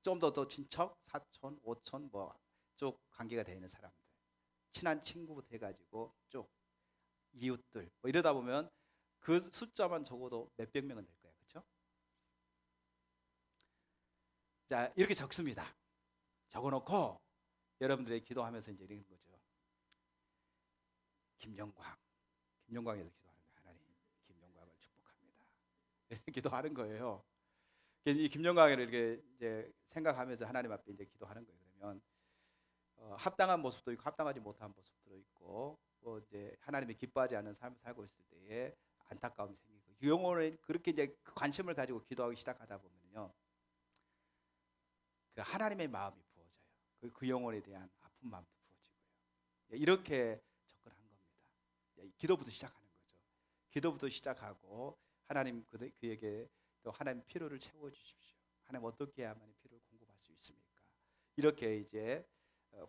좀 더 친척, 사촌, 오촌 뭐 쭉 관계가 되어 있는 사람들, 친한 친구부터 해가지고 쭉 이웃들 뭐 이러다 보면 그 숫자만 적어도 몇백 명은 될 거예요. 그렇죠? 자, 이렇게 적습니다. 적어놓고 여러분들이 기도하면서 이제 이런 거죠. 김영광에서 기도하는 거예요. 하나님, 김영광을 축복합니다. 이렇게 기도하는 거예요. 이 김영광을 이렇게 이제 생각하면서 하나님 앞에 이제 기도하는 거예요. 그러면 합당한 모습도 있고 합당하지 못한 모습도 있고, 이제 하나님이 기뻐하지 않는 삶을 살고 있을 때에 안타까움이 생기고, 영혼을 그렇게 이제 관심을 가지고 기도하기 시작하다 보면요, 그 하나님의 마음이 부어져요. 그 영혼에 대한 아픈 마음도 부어지고요. 이렇게 접근한 겁니다. 기도부터 시작하는 거죠. 기도부터 시작하고 하나님 그에게 또 하나님 필요를 채워 주십시오. 하나님 어떻게 해야만 필요를 공급할 수 있습니까? 이렇게 이제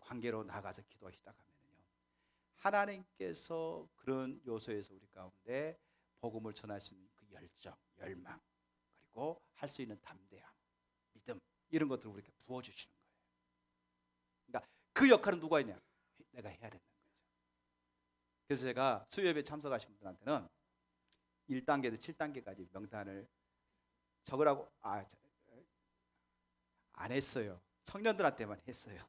관계로 나가서 기도하기 시작하면요, 하나님께서 그런 요소에서 우리 가운데 복음을 전할 수 있는 그 열정, 열망, 그리고 할 수 있는 담대함, 믿음, 이런 것들을 우리에게 부어주시는 거예요. 그러니까 그 역할은 누가 했냐? 내가 해야 된다는 거죠. 그래서 제가 수요예배 참석하신 분들한테는 1단계에서 7단계까지 명단을 적으라고 안 했어요. 청년들한테만 했어요.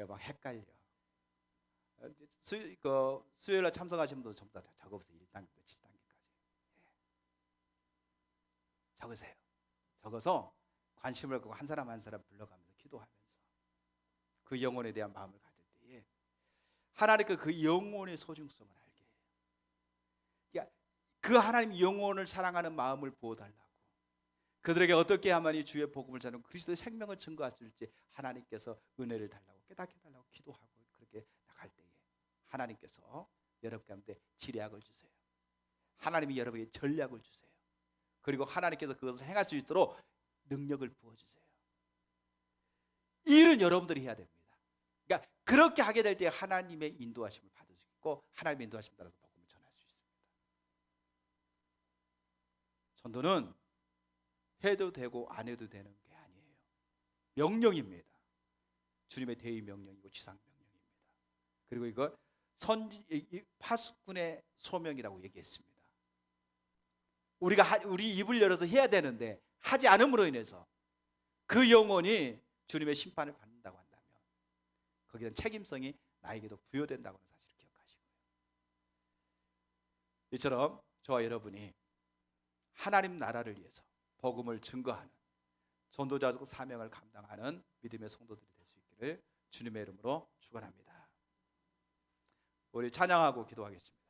막 헷갈려. 수요일날 참석하신 분도 전부 다 적어보세요. 1단계부터 7단계까지. 적으세요. 적어서 관심을 갖고 한 사람 한 사람 불러가면서 기도하면서 그 영혼에 대한 마음을 가질 때에 하나님께 그 영혼의 소중성을 알게 해요. 그러니까 그 하나님 영혼을 사랑하는 마음을 부어달라고, 그들에게 어떻게 하면 주의 복음을 전하고 그리스도의 생명을 증거할 수 있을지 하나님께서 은혜를 달라고, 깨닫게 달라고 기도하고 그렇게 나갈 때에 하나님께서 여러분 가운데 지략을 주세요. 하나님이 여러분에게 전략을 주세요. 그리고 하나님께서 그것을 행할 수 있도록 능력을 부어주세요. 이 일은 여러분들이 해야 됩니다. 그러니까 그렇게 하게 될 때 하나님의 인도하심을 받을 수 있고, 하나님의 인도하심 따라서 복음을 전할 수 있습니다. 전도는 해도 되고 안 해도 되는 게 아니에요. 명령입니다. 주님의 대의 명령이고 지상 명령입니다. 그리고 이걸 파수꾼의 소명이라고 얘기했습니다. 우리 입을 열어서 해야 되는데 하지 않음으로 인해서 그 영혼이 주님의 심판을 받는다고 한다면 거기에 대한 책임성이 나에게도 부여된다고 하는 사실을 기억하시고요. 이처럼 저와 여러분이 하나님 나라를 위해서 복음을 증거하는 전도자적 사명을 감당하는 믿음의 성도들이 될 수 있기를 주님의 이름으로 축원합니다. 우리 찬양하고 기도하겠습니다.